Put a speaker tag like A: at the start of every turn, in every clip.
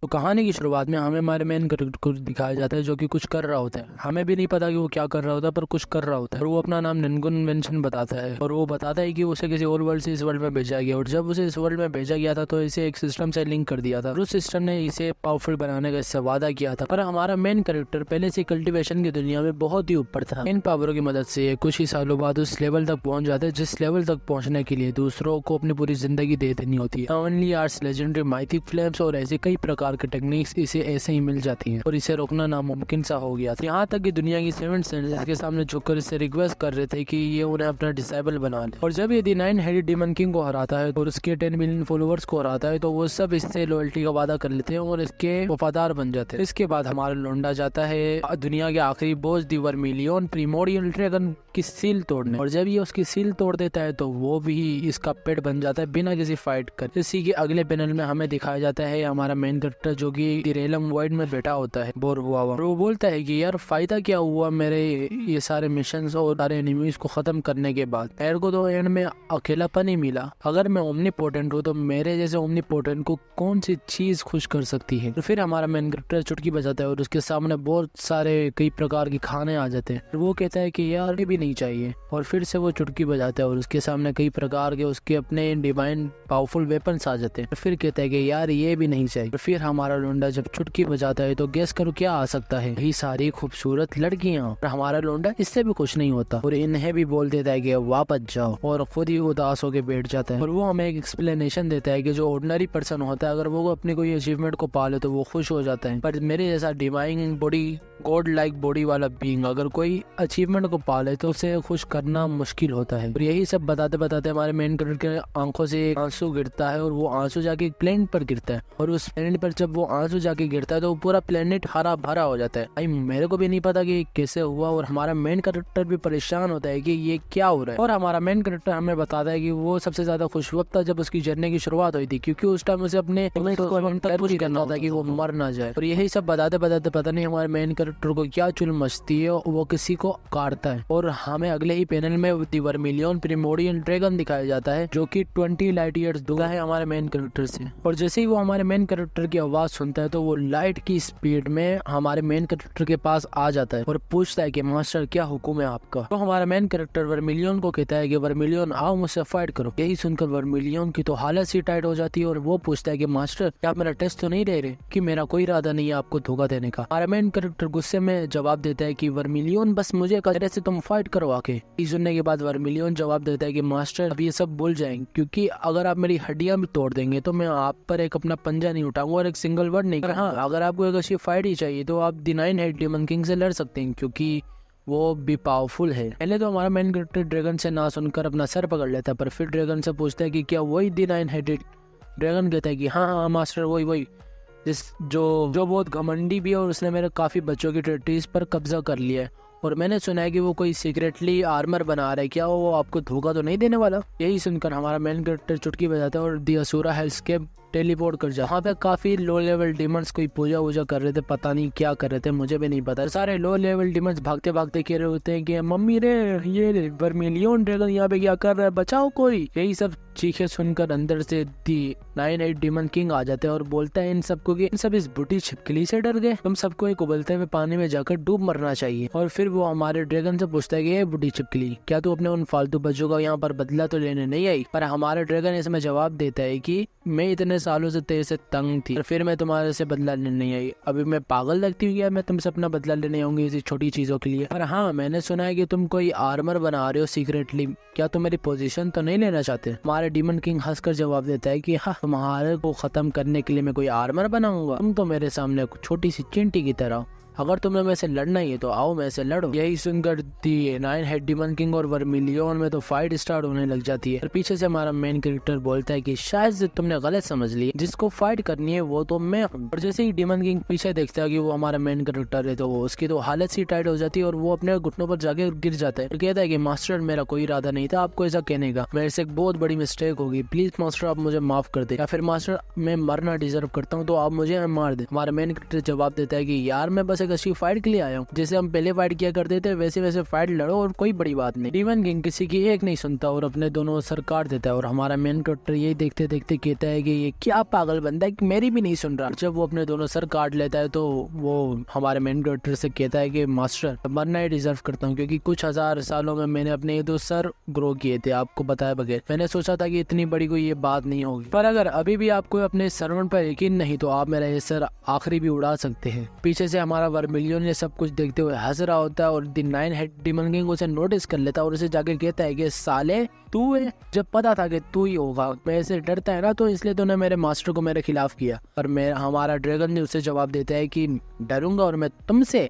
A: तो कहानी की शुरुआत में हमें हमारे मेन कैरेक्टर को दिखाया जाता है जो कि कुछ कर रहा होता है। हमें भी नहीं पता कि वो क्या कर रहा होता है, पर कुछ कर रहा होता है। और वो अपना नाम निनगुन वेंशन बताता है और वो बताता है कि उसे किसी और वर्ल्ड से इस वर्ल्ड में भेजा गया, और जब उसे इस वर्ल्ड में भेजा गया था तो इसे एक सिस्टम से लिंक कर दिया था और उस सिस्टम ने इसे पावरफुल बनाने का इससे वादा किया था। पर हमारा मेन कैरेक्टर पहले से कल्टीवेशन की दुनिया में बहुत ही ऊपर था। इन पावरों की मदद से कुछ ही सालों बाद उस लेवल तक पहुंच जाता है जिस लेवल तक पहुंचने के लिए दूसरों को अपनी पूरी जिंदगी दे देनी होती है। ओनली आर्ट्स, लेजेंडरी, माइथिक फ्लेम्स और ऐसे कई प्रकार के टेक्निक्स इसे ऐसे ही मिल जाती हैं और इसे रोकना नामुमकिन सा हो गया था। यहाँ तक कि दुनिया की 7 सेंटर्स इसके सामने झुककर इससे रिक्वेस्ट कर रहे थे कि ये उन्हें अपना डिसेबल बना ले। और जब ये द 9 हेडेड डीमन किंग को हराता है और उसके 10 मिलियन फॉलोअर्स को हराता है तो वो सब इससे लॉयल्टी का वादा कर लेते हैं और इसके वफादार बन जाते हैं। इसके बाद हमारा लोंडा जाता है दुनिया के आखिरी बॉस दी वर्मिलियन प्रीमोडियल ड्रैगन की सील तोड़ने, और जब ये उसकी सील तोड़ देता है तो वो भी इसका पेट बन जाता है बिना किसी फाइट कर। इसी के अगले पैनल में हमें दिखाया जाता है हमारा मेन कैरेक्टर जो कि रेलम वाइड में बैठा होता है बोर हुआ हुआ। वो बोलता है कि यार फायदा क्या हुआ मेरे ये सारे मिशंस और सारे एनिमीज को खत्म करने के बाद, मेरे को तो एंड में अकेलापन ही मिला। अगर मैं ओमनीपोटेंट हूँ तो मेरे जैसे ओमनीपोटेंट को कौन सी चीज खुश कर सकती है। तो फिर हमारा मेन कैरेक्टर चुटकी बजाता है और उसके सामने बहुत सारे कई प्रकार के खाने आ जाते हैं। वो कहता है कि यार ये भी नहीं चाहिए, और फिर से वो चुटकी बजाता है और उसके सामने कई प्रकार के उसके अपने डिवाइन पावरफुल वेपन्स आ जाते हैं। फिर कहता है कि यार ये भी नहीं चाहिए। फिर हमारा लोंडा जब चुटकी बजाता है तो गेस करो क्या आ सकता है, यही सारी खूबसूरत लड़कियां। और हमारा लोंडा इससे भी खुश नहीं होता और इन्हें भी बोल देता है कि वापस जाओ, और खुद ही उदास होकर बैठ जाता है। और वो हमें एक एक्सप्लेनेशन देता है कि जो ऑर्डिनरी पर्सन होता है अगर वो अपनी कोई अचीवमेंट को पाले तो वो खुश हो जाता है, पर मेरे जैसा divine body, God like body वाला बीइंग अगर कोई अचीवमेंट को पाले तो उसे खुश करना मुश्किल होता है। और यही सब बताते बताते हमारे मेन कैरेक्टर के आंखों से आंसू गिरता है और वो आंसू जाके प्लेनेट पर गिरता है, और उस प्लेनेट पर जब वो आंसू जाके गिरता है तो पूरा प्लेनेट हरा भरा हो जाता है। भाई मेरे को भी नहीं पता कि कैसे हुआ, और हमारा मेन कैरेक्टर भी परेशान होता है कि ये क्या हो रहा है। और हमारा मेन कैरेक्टर हमें बताता है कि वो सबसे ज्यादा खुश वक्त था जब उसकी जर्नी की शुरुआत हुई थी, क्योंकि उस टाइम उसे अपने पूरी करना था कि वो मर ना जाए। और यही सब बताते बताते पता नहीं हमारे मेन कैरेक्टर को क्या चुल मचती है, वो किसी को काटता है। और हमें अगले ही पैनल में दी वर्मिलियन प्रीमोडियल ड्रैगन दिखाया जाता है जो कि 20 लाइट ईयर्स दूर है हमारे मेन कैरेक्टर से। और जैसे ही वो हमारे मेन कैरेक्टर की आवाज सुनता है तो वो लाइट की स्पीड में हमारे मेन कैरेक्टर के पास आ जाता है और पूछता है कि मास्टर क्या हुक्म है आपका। तो हमारा मेन कैरेक्टर वर्मिलियन को कहता है कि वर्मिलियन आओ मुझसे फाइट करो। यही सुनकर वर्मिलियन की तो हालत सी टाइट हो जाती है और वो पूछता है कि मास्टर क्या आप मेरा टेस्ट तो नहीं ले रहे, कि मेरा कोई इरादा नहीं है आपको धोखा देने का। हमारा मेन कैरेक्टर गुस्से में जवाब देता है कि वर्मिलियन बस मुझे कहते से तुम फाइट करो आके। सुनने के बाद वर्मिलियन जवाब देता है कि मास्टर अब ये सब भूल जाएंगे, क्योंकि अगर आप मेरी हड्डियां भी तोड़ देंगे तो मैं आप पर एक अपना पंजा नहीं उठाऊंगा और एक सिंगल वर्ड नहीं। हाँ, अगर आपको एक अच्छी फाइट ही चाहिए तो आप द 9 हेडेड डीमन किंग से लड़ सकते हैं, क्योंकि वो भी पावरफुल है। पहले तो हमारा मेन कैरेक्टर ड्रैगन से ना सुनकर अपना सर पकड़ लेता है, पर फिर ड्रैगन से पूछता है कि क्या वही द 9 हेडेड। ड्रैगन कहता है कि हाँ हाँ मास्टर वही जो बहुत घमंडी भी है और उसने मेरे काफी बच्चों की टेरिटरीज पर कब्जा कर लिया है, और मैंने सुना है कि वो कोई सीक्रेटली आर्मर बना रहा है, क्या वो आपको धोखा तो नहीं देने वाला। यही सुनकर हमारा मेन कैरेक्टर चुटकी बजाता है और दी असुरा हेल्सकेप टेलीपोर्ट कर जहाँ पे काफी लो लेवल डिमंड्स कोई पूजा वूजा कर रहे थे, पता नहीं क्या कर रहे थे, मुझे भी नहीं पता। सारे लो लेवल डिमंड्स भागते भागते कह रहे होते हैं कि मम्मी रे ये वर्मिलियन ड्रैगन यहाँ पे क्या कर रहा है, बचाओ कोई। यही सब चीखें सुनकर अंदर से दी 9 हेडेड डीमन किंग आ जाते हैं और बोलता है इन सबको कि इन सब इस बूटी छिपकली से डर गए, तुम सबको एक उबलते हुए पानी में जाकर डूब मरना चाहिए। और फिर वो हमारे ड्रैगन से पूछता है कि बूटी छिपकली क्या तू अपने उन फालतू बच्चों का यहाँ पर बदला तो लेने नहीं आई। पर हमारा ड्रैगन इसमें जवाब देता है कि मैं इतने सालों से तेरे से तंग थी और फिर मैं तुम्हारे से बदला लेने नहीं आई। अभी मैं पागल लगती हूँ क्या मैं तुमसे अपना बदला लेने आऊंगी इसी छोटी चीजों के लिए। पर हाँ, मैंने सुना है कि तुम कोई आर्मर बना रहे हो सीक्रेटली, क्या तुम मेरी पोजीशन तो नहीं लेना चाहते। हमारे डीमन किंग हंसकर जवाब देता है कि हाँ, तुम्हारे को खत्म करने के लिए मैं कोई आर्मर बनाऊंगा, तुम तो मेरे सामने छोटी सी चिंटी की तरह, अगर तुम्हें मेरे से लड़ना ही है तो आओ मेरे से लड़ो। यही सुनकर दी 9 हेड डीमन किंग और वर्मिलियन में तो फाइट स्टार्ट होने लग जाती है। और पीछे से हमारा मेन कैरेक्टर बोलता है कि शायद तुमने गलत समझ ली, जिसको फाइट करनी है वो तो मैं हूँ। और जैसे ही डीमन किंग पीछे देखता है कि वो हमारा मेन कैरेक्टर है तो उसकी तो हालत सी टाइट हो जाती है और वो अपने घुटनों पर जाके गिर जाता है और कहता है कि मास्टर मेरा कोई इरादा नहीं था आपको ऐसा कहने का, मेरे से एक बहुत बड़ी मिस्टेक होगी, प्लीज मास्टर आप मुझे माफ कर दे, या फिर मास्टर मैं मरना डिजर्व करता हूँ तो आप मुझे मार दे। हमारा मेन कैरेक्टर जवाब देता है कि यार मैं बस कसे कसी फाइट के लिए आया हूँ। जैसे हम पहले फाइट किया करते थे वैसे वैसे फाइट लड़ो और कोई बड़ी बात नहीं। डीमन किंग किसी की एक नहीं सुनता और अपने दोनों सर काट देता है और हमारा मेन कैरेक्टर यही देखते देखते कहता है कि ये क्या पागल बंदा है कि मेरी भी नहीं सुन रहा। जब वो अपने दोनों सर काट लेता है तो वो हमारे मेन कैरेक्टर से कहता है कि मास्टर मरना ही डिजर्व करता हूँ, क्योंकि कुछ हजार सालों में मैंने अपने 2 सर ग्रो किए थे आपको बताए बगैर। मैंने सोचा था कि इतनी बड़ी कोई ये बात नहीं होगी, पर अगर अभी भी आपको अपने सर्वंट पर यकीन नहीं तो आप मेरा ये सर आखिरी भी उड़ा सकते हैं। पीछे से हमारा वर्मिलियन ये सब कुछ देखते हुए हंस रहा होता है और द 9 हेड डीमन किंग उसे नोटिस कर लेता है और उसे जाके कहता है कि साले तू है, जब पता था कि तू ही होगा, मैं ऐसे डरता है ना तो इसलिए तूने मेरे मास्टर को मेरे खिलाफ किया। पर हमारा ड्रैगन ने उसे जवाब देता है कि डरूंगा और मैं तुमसे,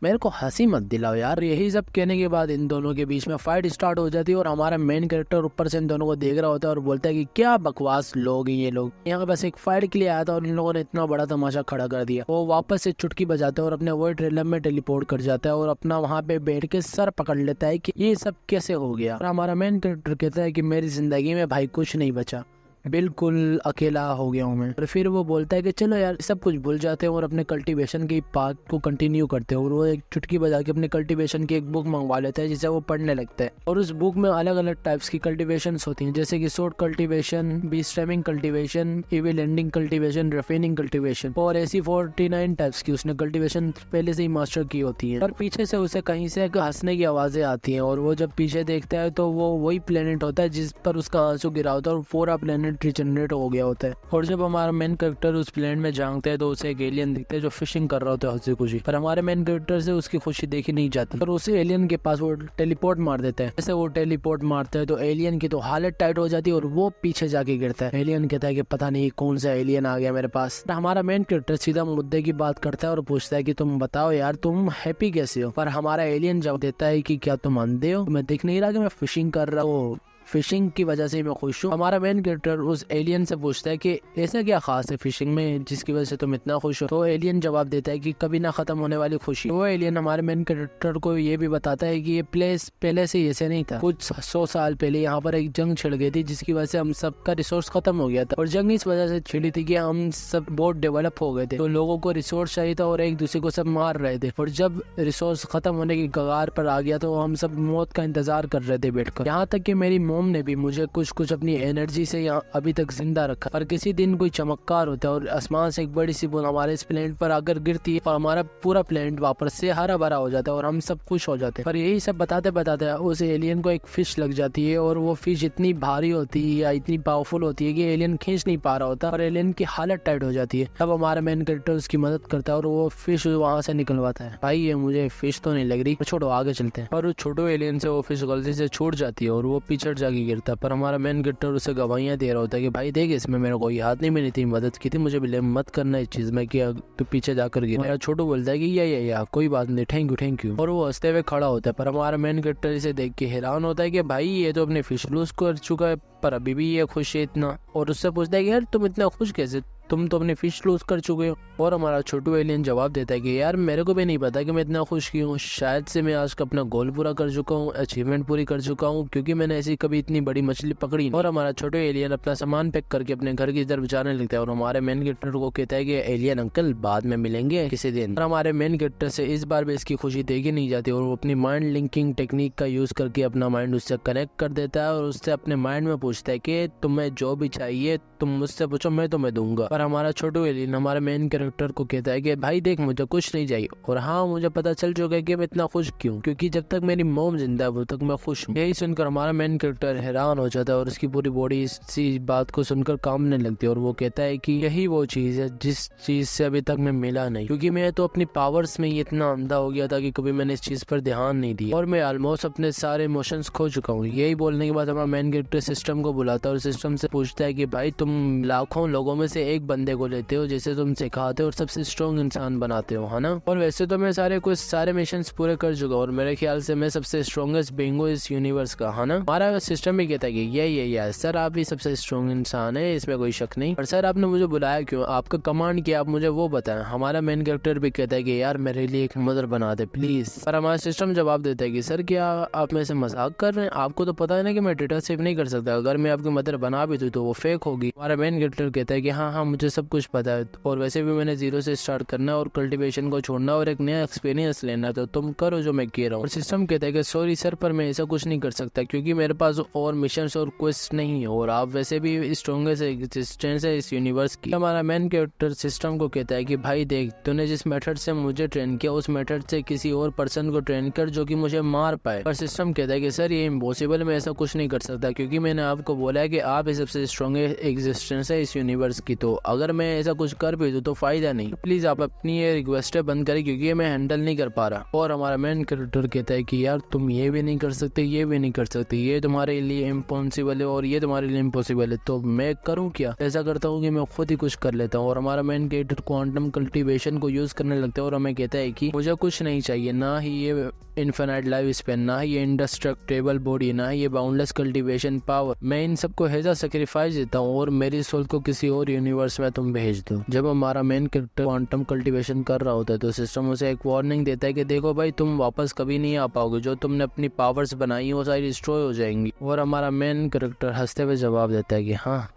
A: मेरे को हंसी मत दिलाओ यार। यही सब कहने के बाद इन दोनों के बीच में फाइट स्टार्ट हो जाती है और हमारा मेन कैरेक्टर ऊपर से इन दोनों को देख रहा होता है और बोलता है कि क्या बकवास लोग हैं ये लोग, यहाँ बस एक फाइट के लिए आया था और इन लोगों ने इतना बड़ा तमाशा खड़ा कर दिया। वो वापस से चुटकी बजाता है और अपने वर्ल्ड रेलम में टेलीपोर्ट कर जाता है और अपना वहाँ पे बैठ के सर पकड़ लेता है कि ये सब कैसे हो गया। और हमारा मेन कैरेक्टर कहता है कि मेरी जिंदगी में भाई कुछ नहीं बचा, बिल्कुल अकेला हो गया हूँ मैं। और फिर वो बोलता है कि चलो यार सब कुछ भूल जाते हैं और अपने कल्टीवेशन की पार्ट को कंटिन्यू करते हैं। और वो एक चुटकी बजा के अपने कल्टीवेशन की एक बुक मंगवा लेता है जिसे वो पढ़ने लगता है। और उस बुक में अलग अलग टाइप्स की कल्टीवेशन होती हैं, जैसे कि short cultivation, B stemming cultivation, evil ending cultivation, refining cultivation और ऐसी 49 टाइप्स की उसने कल्टीवेशन पहले से ही मास्टर की होती है। और पीछे से उसे कहीं से हंसने की आवाजें आती हैं और वो जब पीछे देखता है तो वो वही प्लेनेट होता है जिस पर उसका आंसू गिरा होता है और पूरा प्लेनेट रिजनरेट हो गया होता है। और जब हमारा मेन कैरेक्टर उस प्लेनेट में झांकता है तो उसे एक एलियन दिखता है जो फिशिंग कर रहा होता है हंसी खुशी। पर हमारे मेन कैरेक्टर से उसकी खुशी देखी नहीं जाती और उसे एलियन के पास वो टेलीपोर्ट मार देता है। जैसे वो टेलीपोर्ट मारता है तो एलियन की तो हालत टाइट हो जाती है और वो पीछे जाके गिरता है। एलियन कहता है कि पता नहीं कौन सा एलियन आ गया मेरे पास। हमारा मेन कैरेक्टर सीधा मुद्दे की बात करता है और पूछता है कि तुम बताओ यार तुम हैप्पी कैसे हो। पर हमारा एलियन जवाब देता है कि क्या तुम अंधे हो, मैं दिख नहीं रहा कि मैं फिशिंग कर रहा हूँ, फिशिंग की वजह से मैं खुश हूँ। हमारा मेन कैरेक्टर उस एलियन से पूछता है कि ऐसा क्या खास है फिशिंग में जिसकी वजह से तुम इतना खुश हो। तो एलियन जवाब देता है कि कभी ना खत्म होने वाली खुशी। वो एलियन हमारे मेन कैरेक्टर को ये भी बताता है कि ये प्लेस पहले से ऐसे नहीं था। कुछ 100 साल पहले यहाँ पर एक जंग छिड़ गई थी जिसकी वजह से हम सबका रिसोर्स खत्म हो गया था। और जंग इस वजह से छिड़ी थी कि हम सब बहुत डेवलप हो गए थे, तो लोगों को रिसोर्स चाहिए था और एक दूसरे को सब मार रहे थे। और जब रिसोर्स खत्म होने की कगार पर आ गया तो हम सब मौत का इंतजार कर रहे थे बैठकर। यहाँ तक कि मेरी मोम ने भी मुझे कुछ अपनी एनर्जी से यहाँ अभी तक जिंदा रखा। पर किसी दिन कोई चमत्कार होता है और आसमान से एक बड़ी सी बूंद हमारे इस प्लेनेट पर आकर गिरती है और हमारा पूरा प्लेनेट वापस से हरा भरा हो जाता है और हम सब खुश हो जाते हैं। पर यही सब बताते बताते उस एलियन को एक फिश लग जाती है और वो फिश इतनी भारी होती है या इतनी पावरफुल होती है कि एलियन खींच नहीं पा रहा होता और एलियन की हालत टाइट हो जाती है। तब हमारा मेन कैरेक्टर उसकी मदद करता है और वो फिश वहाँ से निकलवाता है। भाई ये मुझे फिश तो नहीं लग रही, छोड़ो आगे चलते हैं। और उस छोटो एलियन से वो फिश गलती से छूट जाती है और वो पीछे जाके गिरता है। पर हमारा मेन कैरेक्टर उसे गवाहियां दे रहा होता है कि भाई देख इसमें मेरे कोई हाथ नहीं, मिली थी मदद की थी, मुझे ब्लेम मत करना इस चीज में कि तू पीछे जाकर गिरा। मेरा छोटू बोलता है कि या कोई बात नहीं, थैंक यू। और वो हंसते हुए खड़ा होता है। पर हमारा मेन कैरेक्टर इसे देख के हैरान होता है कि भाई ये तो अपने फिश लूज कर चुका है पर अभी भी ये खुश है इतना। और उससे पूछता है कि यार तुम इतना खुश कैसे, तुम तो अपने फिश लूज कर चुके हो। और हमारा छोटू एलियन जवाब देता है कि यार मेरे को भी नहीं पता कि मैं इतना खुश क्यों हूँ, शायद से मैं आज का अपना गोल पूरा कर चुका हूँ, अचीवमेंट पूरी कर चुका हूँ क्योंकि मैंने ऐसी कभी इतनी बड़ी मछली पकड़ी। और हमारा छोटू एलियन अपना सामान पैक करके अपने घर की तरफ जाने लगता है और हमारे मेन कैरेक्टर को कहता है कि एलियन अंकल बाद में मिलेंगे किसी दिन। और हमारे मेन कैरेक्टर से इस बार भी इसकी खुशी देखी नहीं जाती और वो अपनी माइंड लिंकिंग टेक्निक का यूज करके अपना माइंड उससे कनेक्ट कर देता है और उससे अपने माइंड में पूछता है कि तुम्हें जो भी चाहिए तुम मुझसे पूछो, मैं तुम्हें दूंगा। पर हमारा छोटू एलियन हमारे मेन कैरेक्टर को कहता है कि भाई देख मुझे कुछ नहीं चाहिए और हाँ मुझे पता चल चुका है कि मैं इतना खुश क्यों, क्योंकि जब तक मेरी मॉम जिंदा है वो तक मैं खुश हूँ। यही सुनकर हमारा मेन कैरेक्टर हैरान हो जाता है और उसकी पूरी बॉडी इसी बात को सुनकर कामने लगती है और वो कहता है कि यही वो चीज है जिस चीज से अभी तक मैं मिला नहीं, क्योंकि मैं तो अपनी पावर्स में ही इतना अंधा हो गया था कि कभी मैंने इस चीज पर ध्यान नहीं दिया और मैं ऑलमोस्ट अपने सारे इमोशंस खो चुका हूँ। यही बोलने के बाद हमारा मेन कैरेक्टर सिस्टम को बुलाता है और सिस्टम से पूछता है कि भाई तुम लाखों लोगों में से एक बंदे को लेते हो जिसे तुम सिखाते हो और सबसे स्ट्रॉन्ग इंसान बनाते हो, है ना। और वैसे तो मैं सारे मिशंस पूरे कर चुका हूँ और मेरे ख्याल से मैं सबसे स्ट्रॉन्गेस्ट बीइंग हूँ इस यूनिवर्स का, है ना। हमारा सिस्टम भी कहता है कि ये सर आप ही सबसे स्ट्रॉन्ग इंसान है, इसमें कोई शक नहीं। और सर आपने मुझे बुलाया क्यों, आपका कमांड क्या, आप मुझे वो बताएं। हमारा मेन कैरेक्टर भी कहता है कि यार मेरे लिए एक मदर बना दे प्लीज। पर हमारा सिस्टम जवाब देता है कि सर क्या आप मेरे से मजाक कर रहे हैं, आपको तो पता है ना कि मैं डेटा सेव नहीं कर सकता, अगर मैं आपकी मदर बना भी दूं तो वो फेक होगी। हमारा मेन कैरेक्टर कहता है कि हाँ मुझे सब कुछ पता है और वैसे भी मैंने जीरो से स्टार्ट करना और कल्टीवेशन को छोड़ना और एक नया एक्सपीरियंस लेना, तो तुम करो जो मैं कह रहा हूँ। सिस्टम कहता है कि सॉरी सर, पर मैं ऐसा कुछ नहीं कर सकता क्योंकि मेरे पास और मिशंस और क्वेस्ट नहीं है और आप वैसे भी स्ट्रॉन्गेस्ट एग्जिस्टेंस है इस यूनिवर्स की। हमारा मेन कैरेक्टर सिस्टम को कहता है कि भाई देख, तूने जिस मेथड से मुझे ट्रेन किया उस मेथड से किसी और पर्सन को ट्रेन कर जो कि मुझे मार पाए। पर सिस्टम कहता है कि सर ये इम्पॉसिबल, मैं ऐसा कुछ नहीं कर सकता क्योंकि मैंने आपको बोला है कि आप ही सबसे स्ट्रॉन्गेस्ट एग्जिस्टेंस है इस यूनिवर्स की, तो अगर मैं ऐसा कुछ कर भी दूं तो फायदा नहीं। प्लीज आप अपनी ये रिक्वेस्ट बंद करें क्योंकि ये मैं हैंडल नहीं कर पा रहा। और हमारा मेन कैरेक्टर कहता है कि यार तुम ये भी नहीं कर सकते, ये भी नहीं कर सकते, ये तुम्हारे लिए इम्पॉसिबल है और ये तुम्हारे लिए इम्पॉसिबल है, तो मैं करूँ क्या? ऐसा करता हूँ कि मैं खुद ही कुछ कर लेता हूँ। और हमारा मेन कैरेक्टर क्वांटम कल्टीवेशन को यूज करने लगता है और हमें कहता है कि मुझे कुछ नहीं चाहिए, ना ही ये इनफिनाइट लाइफ स्पेन, ना ही ये इंडेस्ट्रक्टेबल बॉडी, ना ही ये बाउंडलेस कल्टीवेशन पावर। मैं इन सबको हेजा सेक्रीफाइस देता हूँ और मेरी सोल को किसी और यूनिवर्स में तुम भेज दो। जब हमारा मेन कैरेक्टर क्वांटम कल्टीवेशन कर रहा होता है तो सिस्टम उसे एक वार्निंग देता है कि देखो भाई, तुम वापस कभी नहीं आ पाओगे, जो तुमने अपनी पावर्स बनाई वो सारी डिस्ट्रॉय हो जाएंगी। और हमारा मेन कैरेक्टर हंसते हुए जवाब देता है कि हाँ,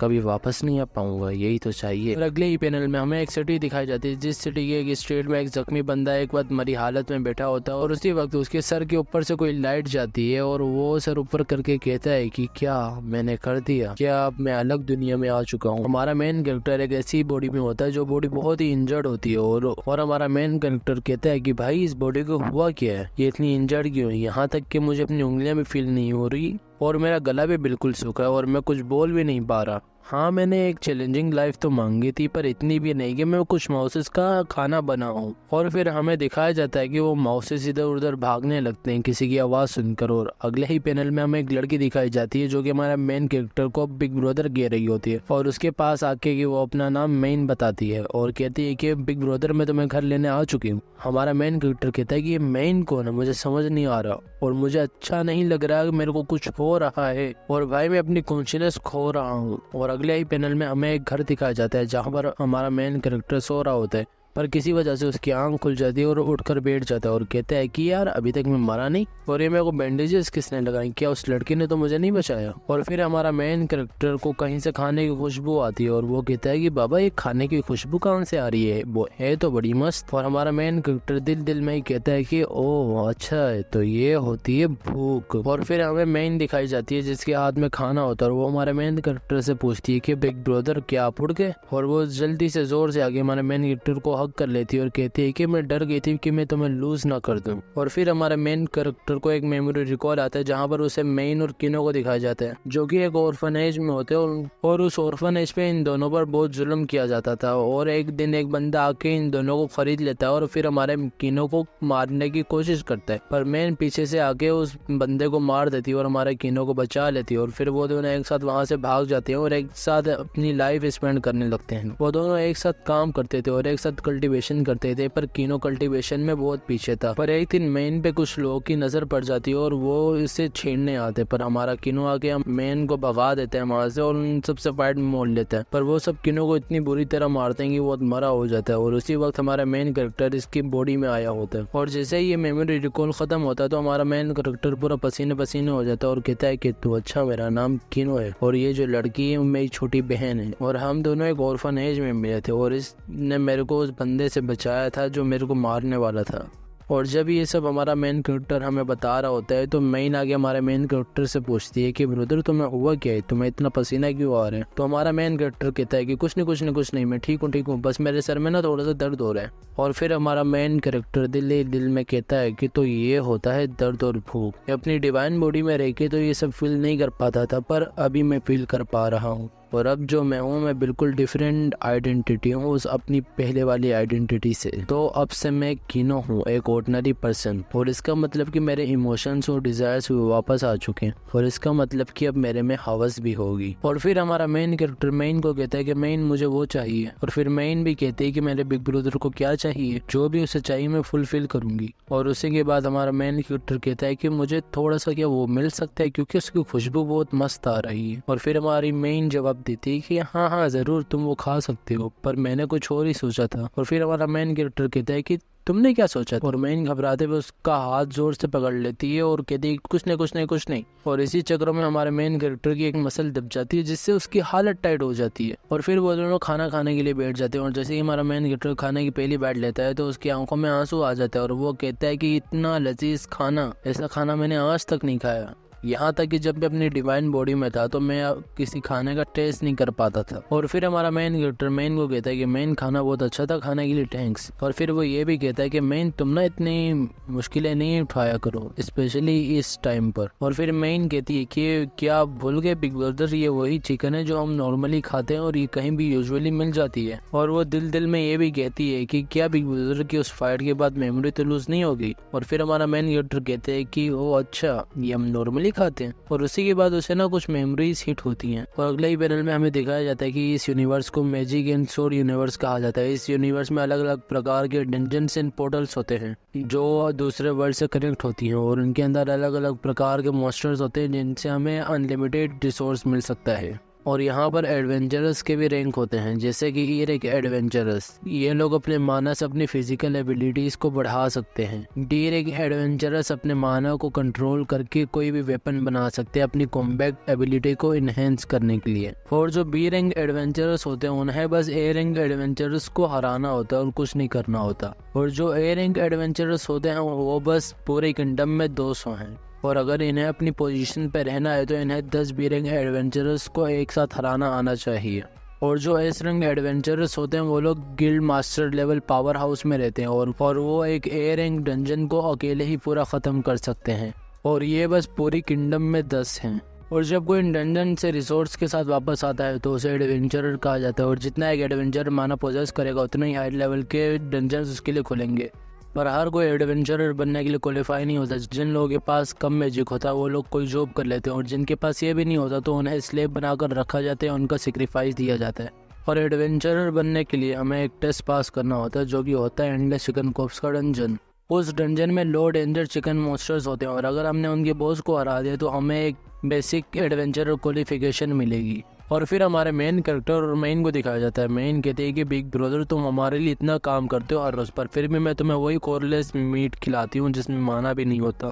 A: कभी वापस नहीं आ पाऊंगा, यही तो चाहिए। और अगले ही पैनल में हमें एक सिटी दिखाई जाती है, जिस सिटी के एक स्ट्रीट में एक जख्मी बंदा एक वक्त मरी हालत में बैठा होता है और उसी वक्त उसके सर के ऊपर से कोई लाइट जाती है और वो सर ऊपर करके कहता है कि क्या मैंने कर दिया, क्या अब मैं अलग दुनिया में आ चुका हूँ। हमारा मेन कैरेक्टर एक ऐसी बॉडी में होता है जो बॉडी बहुत ही इंजर्ड होती है और हमारा मेन कैरेक्टर कहता है कि भाई इस बॉडी को हुआ क्या है, ये इतनी इंजर्ड क्यों है, यहाँ तक कि मुझे अपनी उंगलियां भी फील नहीं हो रही और मेरा गला भी बिल्कुल सूखा है और मैं कुछ बोल भी नहीं पा रहा। हाँ, मैंने एक चैलेंजिंग लाइफ तो मांगी थी पर इतनी भी नहीं कि मैं कुछ माउसेस का खाना बनाऊं। और फिर हमें दिखाया जाता है कि वो माउसेस इधर उधर भागने लगते हैं किसी की आवाज़ सुनकर। और अगले ही पैनल में हमें एक लड़की दिखाई जाती है जो कि हमारा मेन कैरेक्टर को बिग ब्रदर कह रही होती है और उसके पास आके कि वो अपना नाम मेन बताती है और कहती है कि बिग ब्रदर मैं तुम्हें घर लेने आ चुकी हूँ। हमारा मेन कैरेक्टर कहता है कि ये मेन कौन है, मुझे समझ नहीं आ रहा और मुझे अच्छा नहीं लग रहा है, मेरे को कुछ हो रहा है और भाई मैं अपनी कॉन्शियसनेस खो रहा हूँ। और अगले ही पैनल में हमें एक घर दिखाया जाता है जहाँ पर हमारा मेन कैरेक्टर सो रहा होता है पर किसी वजह से उसकी आंख खुल जाती है और उठकर बैठ जाता है और कहता है कि यार अभी तक मैं मरा नहीं और ये मेरे को बैंडेजेस किसने लगाई, क्या उस लड़की ने तो मुझे नहीं बचाया। और फिर हमारा मेन कैरेक्टर को कहीं से खाने की खुशबू आती है और वो कहता है कि बाबा ये खाने की खुशबू कहाँ से आ रही है, वो है तो बड़ी मस्त। और हमारा मेन कैरेक्टर दिल में ही कहता है कि ओह अच्छा है, तो ये होती है भूख। और फिर हमें मेन दिखाई जाती है जिसके हाथ में खाना होता है और वो हमारे मेन कैरेक्टर से पूछती है कि बिग ब्रदर क्या आप उड़ गए, और वो जल्दी से जोर से आगे हमारे मेन कैरेक्टर को हक कर लेती है और कहती है कि मैं डर गई थी कि मैं तुम्हें लूज ना कर दूं। और फिर हमारे मेन कैरेक्टर को एक मेमोरी रिकॉल आता है जहां पर उसे मेन और किनो को दिखाया जाता है जो कि एक ऑर्फनेज में होते हैं और उस ऑर्फनेज पे इन दोनों पर बहुत जुल्म किया जाता था। और एक दिन एक बंदा आके इन दोनों को खरीद लेता है और फिर हमारे किनो को मारने की कोशिश करता है पर मेन पीछे से आके उस बंदे को मार देती है और हमारे किनो को बचा लेती है और फिर वो दोनों एक साथ वहां से भाग जाते हैं और एक साथ अपनी लाइफ स्पेंड करने लगते हैं। वो दोनों एक साथ काम करते थे और एक साथ कल्टीवेशन करते थे पर किनो कल्टीवेशन में बहुत पीछे था। पर एक दिन मेन पे कुछ लोगों की नजर पड़ जाती है और वो इसे छेड़ने आते पर हमारा किनो आके मेन को भगा देते हैं वहां से और उन सबसे फाइट में मोड़ लेता है पर वो सब किनो को इतनी बुरी तरह मारते हैं कि वो मरा हो जाता है। और उसी वक्त हमारा मेन कैरेक्टर इसकी बॉडी में आया होता है और जैसे ही ये मेमोरी रिकॉल खत्म होता है तो हमारा मेन कैरेक्टर पूरा पसीने पसीने हो जाता है और कहता है कि तू अच्छा मेरा नाम किनो है और ये जो लड़की है मेरी छोटी बहन है और हम दोनों एक ऑर्फनेज में मिले थे और इसने मेरे को उस बंदे से बचाया था जो मेरे को मारने वाला था। और जब ये सब हमारा मेन कैरेक्टर हमें बता रहा होता है तो मेन आगे हमारे मेन कैरेक्टर से पूछती है कि ब्रदर तुम्हें हुआ क्या है, तुम्हें इतना पसीना क्यों आ रहा है। तो हमारा मेन कैरेक्टर कहता है कि कुछ नहीं मैं ठीक हूँ बस मेरे सर में ना थोड़ा सा दर्द हो रहा है। और फिर हमारा मेन कैरेक्टर दिल में कहता है कि तो ये होता है दर्द और भूख। अपनी डिवाइन बॉडी में रह के तो ये सब फील नहीं कर पाता था पर अभी मैं फील कर पा रहा हूँ और अब जो मैं हूँ मैं बिल्कुल डिफरेंट आइडेंटिटी हूँ उस अपनी पहले वाली आइडेंटिटी से। तो अब से मैं किनो हूँ, एक ऑर्डिनरी पर्सन और इसका मतलब कि मेरे इमोशंस और डिजायर्स वापस आ चुके हैं और इसका मतलब कि अब मेरे में हवस भी होगी। और फिर हमारा मेन कैरेक्टर मेन को कहता है कि मेन मुझे वो चाहिए और फिर मेन भी कहती है कि मेरे बिग ब्रदर को क्या चाहिए, जो भी उसे चाहिए मैं फुलफिल करूंगी। और उसी के बाद हमारा मेन कैरेक्टर कहता है कि मुझे थोड़ा सा क्या वो मिल सकता है क्योंकि उसकी खुशबू बहुत मस्त आ रही है। और फिर हमारी मेन जवाब जवाब देती है कि हाँ हाँ ज़रूर तुम वो खा सकते हो, पर मैंने कुछ और ही सोचा था। और फिर हमारा मेन कैरेक्टर कहता है कि तुमने क्या सोचा? और मेन घबराते हुए उसका हाथ जोर से पकड़ लेती है और कहती है कुछ नहीं कुछ नहीं कुछ नहीं। और इसी चक्रों में हमारे मेन कैरेक्टर की एक मसल दब जाती है जिससे उसकी हालत टाइट हो जाती है। और फिर वो दोनों खाना खाने के लिए बैठ जाते हैं। और जैसे ही हमारा मेन कैरेक्टर खाने की पहली बैठ लेता है तो उसकी आंखों में आंसू आ जाता है और वो कहता है कि इतना लजीज खाना, ऐसा खाना मैंने आज तक नहीं खाया। यहाँ तक कि जब मैं अपनी डिवाइन बॉडी में था तो मैं किसी खाने का टेस्ट नहीं कर पाता था। और फिर हमारा मेन कैरेक्टर मेन को कहता है कि मेन खाना बहुत अच्छा था, खाने के लिए थैंक्स। और फिर वो ये भी कहता है कि मेन तुम ना इतनी मुश्किलें नहीं उठाया करो, स्पेशली इस टाइम पर। और फिर मेन कहती है कि क्या भूल गए बिग ब्रदर, ये वही चिकन है जो हम नॉर्मली खाते हैं और ये कहीं भी यूजुअली मिल जाती है। और वो दिल दिल में ये भी कहती है कि क्या बिग ब्रदर की उस फाइट के बाद मेमोरी तो लूज नहीं होगी। और फिर हमारा मेन कैरेक्टर कहते हैं कि ओ अच्छा, ये हम नॉर्मली खाते हैं। और उसी के बाद उसे ना कुछ मेमोरीज हिट होती हैं। और अगले ही पैनल में हमें दिखाया जाता है कि इस यूनिवर्स को मैजिक एंड स्वॉर्ड यूनिवर्स कहा जाता है। इस यूनिवर्स में अलग अलग प्रकार के डंजन्स एंड पोर्टल्स होते हैं जो दूसरे वर्ल्ड से कनेक्ट होती हैं और उनके अंदर अलग अलग प्रकार के मॉन्स्टर्स होते हैं जिनसे हमें अनलिमिटेड रिसोर्स मिल सकता है। और यहाँ पर एडवेंचरस के भी रैंक होते हैं, जैसे कि ये एक एडवेंचरस, ये लोग अपने माना से अपनी फिजिकल एबिलिटीज को बढ़ा सकते हैं। डी रैंक एडवेंचरस अपने माना को कंट्रोल करके कोई भी वेपन बना सकते हैं अपनी कॉम्बैट एबिलिटी को इनहेंस करने के लिए। और जो बी रैंक एडवेंचरस होते हैं उन्हें बस ए रैंक एडवेंचरस को हराना होता है और कुछ नहीं करना होता। और जो ए रैंक एडवेंचरस होते हैं वो बस पूरे किंगडम में 200 हैं और अगर इन्हें अपनी पोजीशन पर रहना है तो इन्हें 10 बी रैंक एडवेंचरस को एक साथ हराना आना चाहिए। और जो एस रैंक एडवेंचरस होते हैं वो लोग guild master level power house में रहते हैं और वो एक ए रैंक डंजन को अकेले ही पूरा ख़त्म कर सकते हैं। और ये बस पूरी किंगडम में 10 हैं। और जब कोई डंजन से रिसोर्स के साथ वापस आता है तो उसे एडवेंचरर कहा जाता है। और जितना एक एडवेंचर माना पोजेस करेगा उतना ही हाई लेवल के डंजन्स उसके लिए खुलेंगे। पर हर कोई एडवेंचरर बनने के लिए क्वालिफाई नहीं होता। जिन लोगों के पास कम मैजिक होता है वो लोग कोई जॉब कर लेते हैं और जिनके पास ये भी नहीं होता तो उन्हें स्लेव बनाकर रखा जाता है, उनका सेक्रीफाइस दिया जाता है। और एडवेंचरर बनने के लिए हमें एक टेस्ट पास करना होता है जो कि होता है एंडलेस चिकन कॉप्स का डंजन। उस डंजन में लो डेंजर चिकन मॉन्स्टर्स होते हैं और अगर हमने उनके बॉस को हरा दिया तो हमें एक बेसिक एडवेंचरर क्वालिफिकेशन मिलेगी। और फिर हमारे मेन कैरेक्टर और मेन को दिखाया जाता है। मेन कहते हैं कि बिग ब्रदर तुम हमारे लिए इतना काम करते हो हर रोज़, पर फिर भी मैं तुम्हें वही कोरलेस मीट खिलाती हूँ जिसमें माना भी नहीं होता।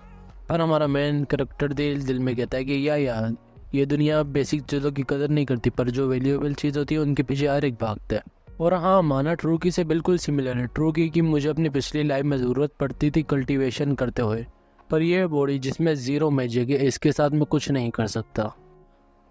A: पर हमारा मेन कैरेक्टर दिल में कहता है कि यार ये दुनिया बेसिक चीज़ों की कदर नहीं करती, पर जो वैल्यूएबल चीज़ होती है उनके पीछे हर एक भागता है। और हाँ, माना ट्रूकी से बिल्कुल सिमिलर है। ट्रूकी की मुझे अपनी पिछली लाइफ में ज़रूरत पड़ती थी कल्टीवेशन करते हुए, पर यह बॉडी जिसमें ज़ीरो मैजिक है इसके साथ मैं कुछ नहीं कर सकता।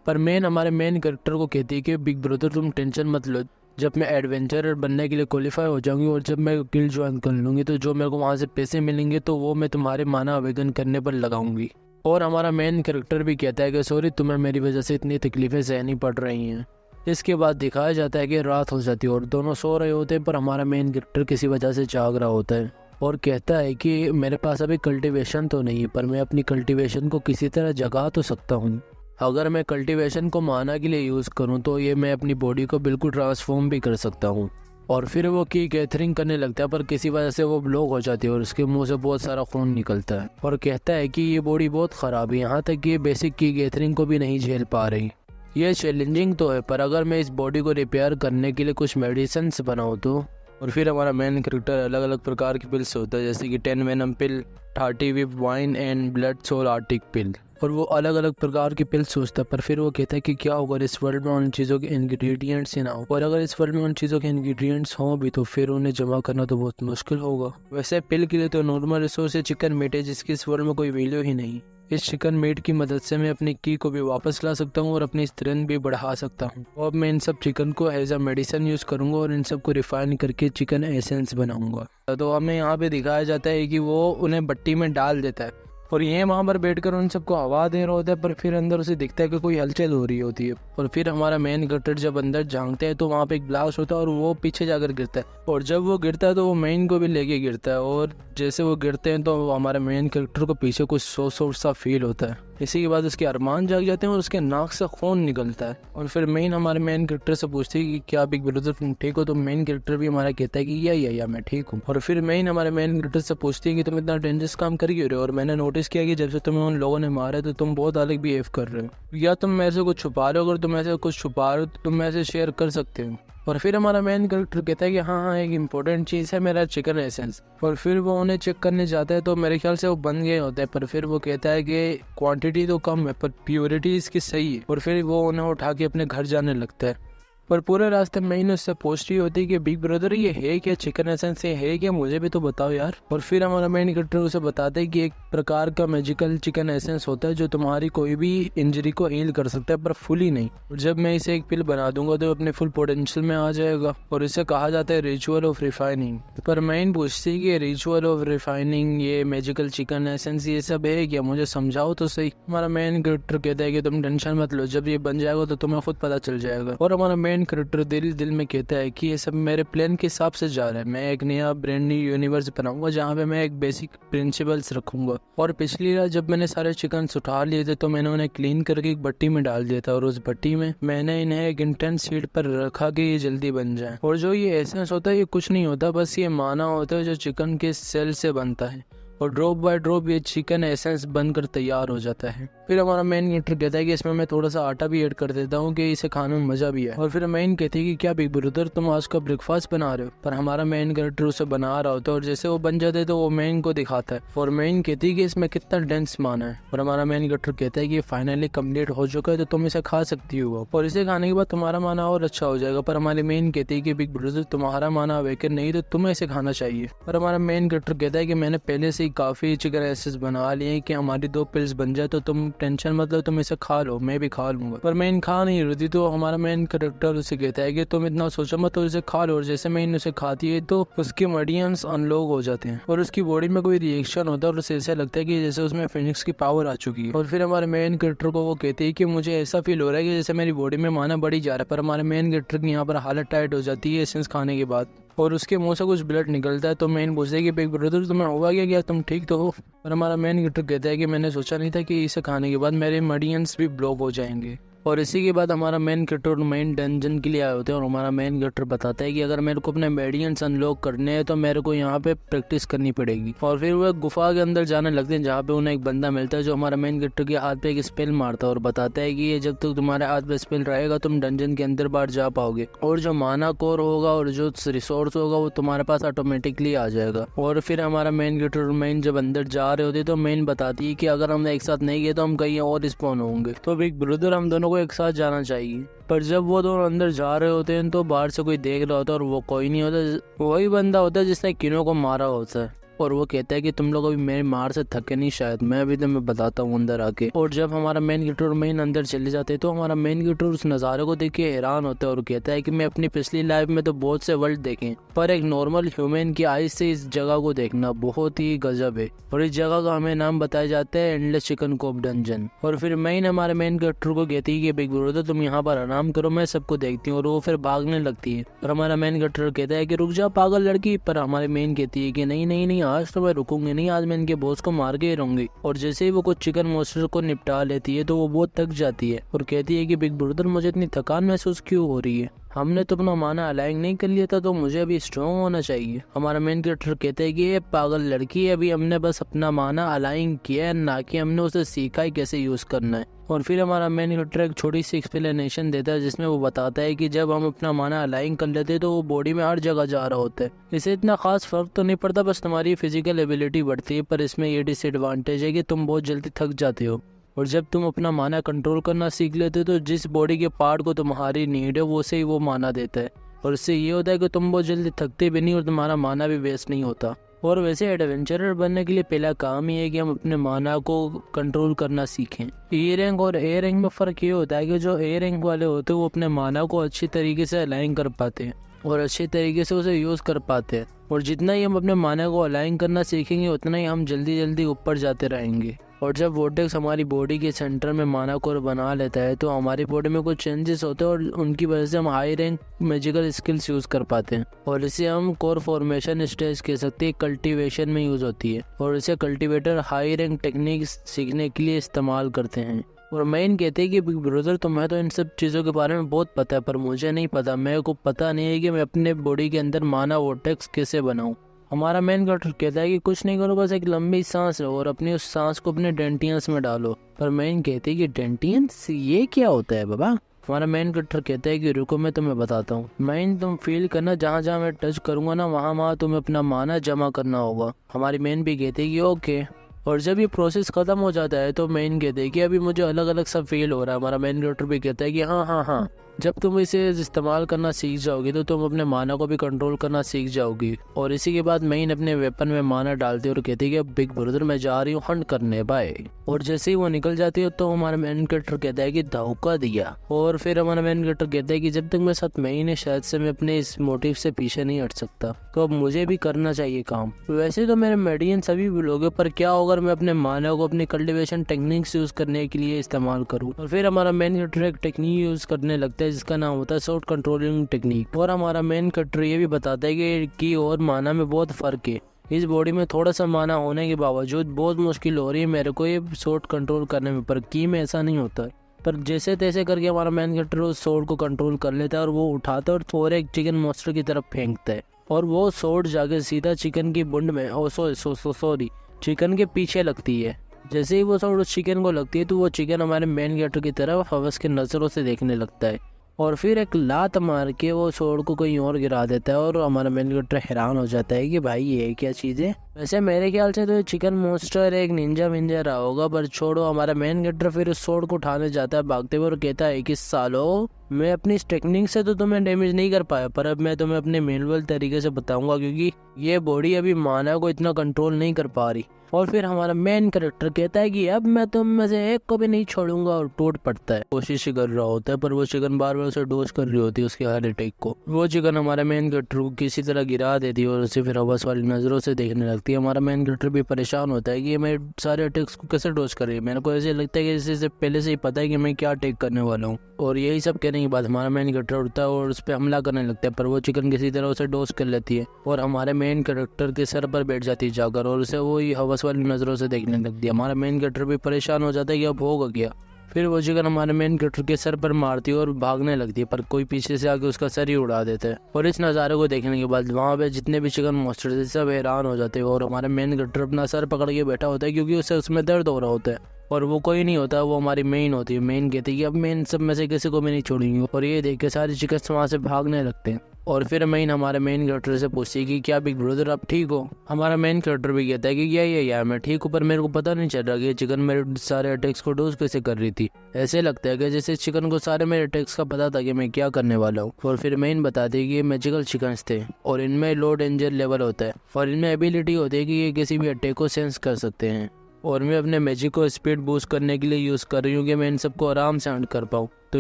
A: पर हमारे मेन कैरेक्टर को कहती है कि बिग ब्रदर तुम टेंशन मत लो, जब मैं एडवेंचरर बनने के लिए क्वालिफाई हो जाऊंगी और जब मैं गिल्ड ज्वाइन कर लूँगी तो जो मेरे को वहाँ से पैसे मिलेंगे तो वो मैं तुम्हारे माना आवेदन करने पर लगाऊंगी। और हमारा मेन कैरेक्टर भी कहता है कि सॉरी तुम्हें मेरी वजह से इतनी तकलीफ़ें सहनी पड़ रही हैं। इसके बाद दिखाया जाता है कि रात हो जाती है और दोनों सो रहे होते हैं, पर हमारा मेन कैरेक्टर किसी वजह से जाग रहा होता है और कहता है कि मेरे पास अभी कल्टीवेशन तो नहीं है, पर मैं अपनी कल्टीवेशन को किसी तरह जगा तो सकता हूँ। अगर मैं कल्टीवेशन को माना के लिए यूज़ करूं तो ये मैं अपनी बॉडी को बिल्कुल ट्रांसफॉर्म भी कर सकता हूं। और फिर वो की गैथरिंग करने लगता है, पर किसी वजह से वो ब्लॉक हो जाती है और उसके मुंह से बहुत सारा खून निकलता है और कहता है कि ये बॉडी बहुत ख़राब है, यहाँ तक कि ये बेसिक की गैथरिंग को भी नहीं झेल पा रही। ये चैलेंजिंग तो है, पर अगर मैं इस बॉडी को रिपेयर करने के लिए कुछ मेडिसिन बनाऊँ तो। और फिर हमारा मेन कैरेक्टर अलग अलग प्रकार की पिल्स होता है, जैसे कि 10 venom pill, 30 whip wine and blood soul arctic pill. और वो अलग अलग प्रकार की पिल्स सोचता है, पर फिर वो कहता है कि क्या होगा इस वर्ल्ड में उन चीज़ों के इंग्रेडिएंट्स ही ना हो, और अगर इस वर्ल्ड में उन चीज़ों के इंग्रेडिएंट्स हों भी तो फिर उन्हें जमा करना तो बहुत मुश्किल होगा। वैसे पिल के लिए तो नॉर्मल रिसोर्स है चिकन मीट है, जिसकी इस वर्ल्ड में कोई वैल्यू ही नहीं। इस चिकन मीट की मदद से मैं अपनी की को भी वापस ला सकता हूँ और अपनी स्ट्रेंथ भी बढ़ा सकता हूँ। अब मैं इन सब चिकन को एज अ मेडिसिन यूज़ करूँगा और इन सब को रिफाइन करके चिकन एसेंस बनाऊँगा। तो हमें यहाँ पे दिखाया जाता है कि वो उन्हें भट्टी में डाल देता है और ये वहाँ पर बैठकर उन सबको हवा दे रहा होता है, पर फिर अंदर उसे दिखता है कि कोई हलचल हो रही होती है। और फिर हमारा मेन कैरेक्टर जब अंदर झांकते हैं तो वहाँ पे एक ब्लास्ट होता है और वो पीछे जाकर गिरता है, और जब वो गिरता है तो वो मेन को भी लेके गिरता है। और जैसे वो गिरते हैं तो हमारे मेन कैरेक्टर को पीछे कुछ सोच सा फील होता है इसी के बाद उसके अरमान जाग जाते हैं और उसके नाक से खून निकलता है। और फिर मेन हमारे मेन कैरेक्टर से पूछती है कि क्या बिग ब्रदर तुम ठीक हो, तो मेन कैरेक्टर भी हमारा कहता है कि या मैं ठीक हूँ। और फिर मेन हमारे मेन कैरेक्टर से पूछती है कि तुम इतना डेंजरस काम कर क्यों रहे हो, और मैंने नोटिस किया कि जब से तुम्हें उन लोगों ने मारा तो तुम बहुत अलग बिहेव कर रहे हो, या तुम मेरे से कुछ छुपा रहे हो, अगर तुम ऐसे कुछ छुपा रहे हो तो तुम ऐसे शेयर कर सकते हो। और फिर हमारा मेन कैरेक्टर कहता है कि हाँ एक इम्पोर्टेंट चीज़ है मेरा चिकन एसेंस। और फिर वो उन्हें चेक करने जाता है तो मेरे ख्याल से वो बन गए होते हैं, पर फिर वो कहता है कि क्वांटिटी तो कम है पर प्योरिटी इसकी सही है। और फिर वो उन्हें उठा के अपने घर जाने लगता है। पर पूरे रास्ते में ही उससे पूछ रही होती है कि बिग ब्रदर ये है क्या, चिकन एसेंस ये है क्या, मुझे भी तो बताओ यार। और फिर हमारा मेन कैरेक्टर उसे बताता है कि एक प्रकार का मैजिकल चिकन एसेंस होता है जो तुम्हारी कोई भी इंजरी को हील कर सकता है पर फुली नहीं। और जब मैं इसे एक पिल बना दूंगा तो अपने फुल पोटेंशियल में आ जाएगा। और इसे कहा जाता है रिचुअल ऑफ रिफाइनिंग। पर मेन पूछती है कि रिचुअल ऑफ रिफाइनिंग, ये मैजिकल चिकन एसेंस, ये सब है क्या, मुझे समझाओ तो सही। हमारा मेन कैरेक्टर कहता है कि तुम टेंशन मत लो, जब ये बन जाएगा तो तुम्हें खुद पता चल जाएगा। और हमारा मेन कैरेक्टर दिल में कहता है कि ये सब मेरे प्लान के हिसाब से जा रहा है, मैं एक नया ब्रांड न्यू यूनिवर्स बनाऊंगा जहाँ पे मैं एक बेसिक प्रिंसिपल्स रखूंगा। और पिछली रात जब मैंने सारे चिकन उठा लिए थे तो मैंने उन्हें क्लीन करके एक भट्टी में डाल दिया था, और उस भट्टी में मैंने इन्हें एक इंटेंस हीट पर रखा कि ये जल्दी बन जाए। और जो ये एसेंस होता है ये कुछ नहीं होता, बस ये माना होता है जो चिकन के सेल से बनता है, और ड्रॉप बाय ड्रॉप ये चिकन एसेंस बनकर तैयार हो जाता है। फिर हमारा मेन कैरेक्टर कहता है कि इसमें मैं थोड़ा सा आटा भी ऐड कर देता हूँ कि इसे खाने में मजा भी है। और फिर मेन कहती है कि क्या बिग ब्रदर तुम आज का ब्रेकफास्ट बना रहे हो, पर हमारा मेन कैरेक्टर उसे बना रहा होता है और जैसे वो बन जाते तो वो मेन को दिखाता है। और मेन कहती है कि इसमें कितना डेंस माना है। और हमारा मेन कैरेक्टर कहता है कि फाइनली कम्प्लीट हो चुका है तो तुम इसे खा सकती हो, और इसे खाने के बाद तुम्हारा माना और अच्छा हो जाएगा। पर हमारी मेन कहती है कि बिग ब्रदर तुम्हारा माना अवेकन नहीं तो तुम्हें इसे खाना चाहिए। पर हमारा मेन कैरेक्टर कहता है कि मैंने पहले से ही काफी चिकन एसेंस बना लिए कि हमारी 2 पिल्स बन जाए तो तुम टेंशन मतलब तुम इसे खा लो, मैं भी खा लूंगा। पर मेन खा नहीं रही तो हमारा मेन कैरेक्टर उसे कहता है कि तुम इतना सोचो मत, तो इसे खा लो। और जैसे मेन उसे खाती है तो उसके मडियंस अनलॉक हो जाते हैं और उसकी बॉडी में कोई रिएक्शन होता है और उसे ऐसा लगता है कि जैसे उसमें फिनिक्स की पावर आ चुकी है। और फिर हमारे मेन कैरेक्टर को वो कहते हैं कि मुझे ऐसा फील हो रहा है कि जैसे मेरी बॉडी में माना बढ़ी जा रहा है। पर हमारे मेन कैरेक्टर की यहाँ पर हालत टाइट हो जाती है एसेंस खाने के बाद, और उसके मुंह से कुछ ब्लड निकलता है। तो मेन पूछता है कि बिग ब्रदर तुम्हें हुआ क्या, तुम ठीक तो हो। और हमारा मेन कैरेक्टर कहता है कि मैंने सोचा नहीं था कि इसे खाने के बाद मेरे मडियंस भी ब्लॉक हो जाएंगे। और इसी के बाद हमारा मेन कैरेक्टर मेन डंजन के लिए आए होते हैं, और हमारा मेन कैरेक्टर बताता है कि अगर मेरे को अपने मेडियंस अनलॉक करने हैं तो मेरे को यहाँ पे प्रैक्टिस करनी पड़ेगी। और फिर वो एक गुफा के अंदर जाने लगते हैं जहाँ पे उन्हें एक बंदा मिलता है जो हमारा मेन कैरेक्टर के हाथ पे एक स्पेल मारता है और बताता है कि ये जब तक तुम्हारे हाथ पे स्पेल रहेगा तुम डंजन के अंदर बाहर जा पाओगे, और जो माना कोर होगा और जो रिसोर्स होगा वो तुम्हारे पास ऑटोमेटिकली आ जाएगा। और फिर हमारा मेन कैरेक्टर मेन जब अंदर जा रहे होते तो मेन बताती है कि अगर हम एक साथ नहीं गए तो हम कहीं और स्पॉन होंगे, तो बिग ब्रदर हम दोनों को एक साथ जाना चाहिए। पर जब वो दोनों अंदर जा रहे होते हैं तो बाहर से कोई देख रहा होता है और वो कोई नहीं होता, वही बंदा होता है जिसने किनो को मारा होता है। और वो कहता है कि तुम लोग अभी मेरे मार से थके नहीं, शायद मैं अभी तुम्हें बताता हूँ अंदर आके। और जब हमारा मेन कैरेक्टर मेन अंदर चले जाते हैं तो हमारा मेन कैरेक्टर उस नज़ारे को देख के हैरान होता है और कहता है कि मैं अपनी पिछली लाइफ में तो बहुत से वर्ल्ड देखे, पर एक नॉर्मल ह्यूमन की आईज से इस जगह को देखना बहुत ही गजब है। और इस जगह का हमें नाम बताया जाता है एंडलेस चिकन कोप डंजन। और फिर मेन हमारे मेन कैरेक्टर को कहती है कि बिग ब्रदर तुम यहाँ पर आराम करो, मैं सबको देखती हूँ। और वो फिर भागने लगती है और हमारा मेन कैरेक्टर कहता है कि रुक जा पागल लड़की। पर हमारी मेन कहती है कि नहीं नहीं नहीं, आज तो मैं रुकूंगी नहीं, आज मैं इनके बॉस को मार के ही रहूंगी। और जैसे ही वो कुछ चिकन मॉन्स्टर को निपटा लेती है तो वो बहुत थक जाती है और कहती है कि बिग ब्रदर मुझे इतनी थकान महसूस क्यों हो रही है, हमने तो अपना माना अलाइन नहीं कर लिया था तो मुझे अभी स्ट्रॉन्ग होना चाहिए। हमारा मेन कैरेक्टर कहते हैं कि ये पागल लड़की है, अभी हमने बस अपना माना अलाइन किया है, ना कि हमने उसे सीखा है कैसे यूज करना है। और फिर हमारा मेन कैरेक्टर एक छोटी सी एक्सप्लेनेशन देता है जिसमें वो बताता है कि जब हम अपना माना अलाइन कर लेते हैं तो वो बॉडी में हर जगह जा रहा होता है। इससे इतना खास फर्क तो नहीं पड़ता, बस तुम्हारी फिजिकल एबिलिटी बढ़ती है, पर इसमें ये डिसएडवांटेज है कि तुम बहुत जल्दी थक जाते हो। और जब तुम अपना माना कंट्रोल करना सीख लेते हो तो जिस बॉडी के पार्ट को तुम्हारी नीड है वो से ही वो माना देता है, और इससे ये होता है कि तुम बहुत जल्दी थकते भी नहीं और तुम्हारा माना भी वेस्ट नहीं होता। और वैसे एडवेंचरर बनने के लिए पहला काम ही है कि हम अपने माना को कंट्रोल करना सीखें। ई रैंक और ए रैंक में फ़र्क ये होता है कि जो ए रैंक वाले होते हैं वो अपने माना को अच्छी तरीके से अलाइन कर पाते हैं और अच्छे तरीके से उसे यूज़ कर पाते हैं। और जितना ही हम अपने माना को अलाइन करना सीखेंगे उतना ही हम जल्दी जल्दी ऊपर जाते रहेंगे। और जब वोर्टेक्स हमारी बॉडी के सेंटर में माना कोर बना लेता है तो हमारी बॉडी में कुछ चेंजेस होते हैं और उनकी वजह से हम high rank magical skills use कर पाते हैं। और इसे हम कोर फॉर्मेशन स्टेज कह सकते हैं, कल्टीवेशन में यूज होती है और इसे कल्टीवेटर हाई रैंक टेक्निक सीखने के लिए इस्तेमाल करते हैं। और मेन कहते हैं कि बिग ब्रदर तुम्हें तो इन सब चीज़ों के बारे में बहुत पता है, पर मुझे नहीं पता, मेरे को पता नहीं है कि मैं अपने बॉडी के अंदर माना वोर्टेक्स कैसे बनाऊं। हमारा मेन कैरेक्टर कहता है कि कुछ नहीं करो, बस एक लंबी सांस लो और अपनी उस सांस को अपने डेंटियंस में डालो। पर मेन कहते है कि डेंटियंस ये क्या होता है बाबा। हमारा मेन कैरेक्टर कहता है कि रुको मैं तुम्हें बताता हूँ। मेन तुम फील करना, जहाँ जहाँ मैं टच करूंगा ना वहाँ तुम्हें अपना माना जमा करना होगा। हमारी मेन भी कहते है कि ओके। और जब ये प्रोसेस खत्म हो जाता है तो मेन कहते हैं कि अभी मुझे अलग अलग सब फील हो रहा है। हमारा मेन कैरेक्टर भी कहता है कि हाँ, जब तुम इसे इस्तेमाल करना सीख जाओगे तो तुम अपने माना को भी कंट्रोल करना सीख जाओगी। और इसी के बाद मेन अपने वेपन में माना डालती है और कहती है कि अब बिग ब्रदर मैं जा रही हूँ हंट करने, बाय। और जैसे ही वो निकल जाती है तो हमारा मेन कैरेक्टर कहता है कि धोखा दिया। और फिर हमारा मेन कैरेक्टर कहता है कि जब तक मेरे साथ मेन है शायद से मैं अपने इस मोटिव से पीछे नहीं हट सकता, तो अब मुझे भी करना चाहिए काम। वैसे तो मेरे मेडियन सभी भी लोग हैं, पर क्या अगर मैं अपने माना को अपनी कल्टिवेशन टेक्निक्स यूज करने के लिए इस्तेमाल करूँ। और फिर हमारा मेन कैरेक्टर एक टेक्निक यूज करने लगता है जिसका नाम होता है शॉर्ट कंट्रोलिंग टेक्निक। और हमारा मेन कैरेक्टर ये भी बताता है कि और माना में बहुत फर्क है। इस बॉडी में थोड़ा सा माना होने के बावजूद बहुत मुश्किल हो रही है मेरे को ये शॉर्ट कंट्रोल करने में, पर की में ऐसा नहीं होता है। पर जैसे तैसे करके हमारा मेन कैरेक्टर उस शॉर्ट को कंट्रोल कर लेता है और वो उठाता है और एक चिकन मॉन्स्टर की तरफ फेंकता है और वो शॉर्ट जाके सीधा चिकन की बुंड में सॉरी चिकन के पीछे लगती है। जैसे ही वो शॉर्ट उस चिकन को लगती है तो वो चिकन हमारे मेन कैरेक्टर की तरफ हवस के नजरों से देखने लगता है और फिर एक लात मार के वो शॉर्ट को कहीं और गिरा देता है। और हमारा मेन कैरेक्टर हैरान हो जाता है कि भाई ये क्या चीज़ है। वैसे मेरे ख्याल से तो ये चिकन मॉन्स्टर एक निंजा विंजा रहा होगा, पर छोड़ो। हमारा मेन कैरेक्टर फिर उस शॉर्ट को उठाने जाता है भागते हुए और कहता है कि सालो मैं अपनी इस टेक्निक से तो तुम्हें डैमेज नहीं कर पाया, पर अब मैं तुम्हें अपने मैनुअल तरीके से बताऊंगा क्योंकि ये बॉडी अभी माना को इतना कंट्रोल नहीं कर पा रही। और फिर हमारा मेन कैरेक्टर कहता है कि अब मैं तुम में से एक को भी नहीं छोड़ूंगा और टूट पड़ता है। कोशिश कर रहा होता है पर वो चिकन बार बार उसे डोज कर रही होती है उसके हर अटैक को। वो चिकन हमारे मेन कैरेक्टर को किसी तरह गिरा देती है और उसे फिर हवस वाली नजरों से देखने लगती है। हमारा मेन कैरेक्टर भी परेशान होता है कि ये मैं सारे अटैक्स को कैसे डोज कर रही है। मेरे को ऐसे लगता है कि जैसे पहले से ही पता है कि मैं क्या अटैक करने वाला हूँ। और यही सब कहने के बाद हमारा मेन कैरेक्टर उठता है और उस पर हमला करने लगता है, पर वो चिकन किसी तरह उसे डोज कर लेती है और हमारे मेन कैरेक्टर के सर पर बैठ जाती है जाकर और उसे वो हवस वाली नजरों से देखने लगती है। हमारा मेन कैरेक्टर भी परेशान हो जाता है कि अब होगा क्या। फिर वो चिकन हमारे मेन कैरेक्टर के सर पर मारती है और भागने लगती है, पर कोई पीछे से आके उसका सर ही उड़ा देता है। और इस नज़ारे को देखने के बाद वहाँ पे जितने भी चिकन मॉन्स्टर थे सब हैरान हो जाते हैं और हमारे मेन कैरेक्टर अपना सर पकड़ के बैठा होता है क्योंकि उसे उसमें दर्द हो रहा होता है। और वो कोई नहीं होता, वो हमारी मेन होती है। मेन कहती है कि अब मेन सब में से किसी को भी नहीं छोड़ेंगे और ये देख के सारे चिकन वहाँ से भागने लगते हैं। और फिर मेन हमारे मेन कैरेक्टर से पूछती है कि क्या बिग ब्रदर आप ठीक हो। हमारा मेन कैरेक्टर भी कहता है कि यार मैं ठीक हूँ, पर मेरे को पता नहीं चल रहा कि चिकन मेरे सारे अटैक्स को डोज कैसे कर रही थी। ऐसे लगता है कि जैसे चिकन को सारे मेरे अटैक्स का पता था कि मैं क्या करने वाला हूँ। और फिर मेन बताती है कि ये मैजिकल चिकन थे और इनमें लो डेंजर लेवल होता है और इनमें एबिलिटी होती है कि ये किसी भी अटैक को सेंस कर सकते हैं। और मैं अपने मैजिक को स्पीड बूस्ट करने के लिए यूज़ कर रही हूँ कि मैं इन सबको आराम से हंट कर पाऊँ। तो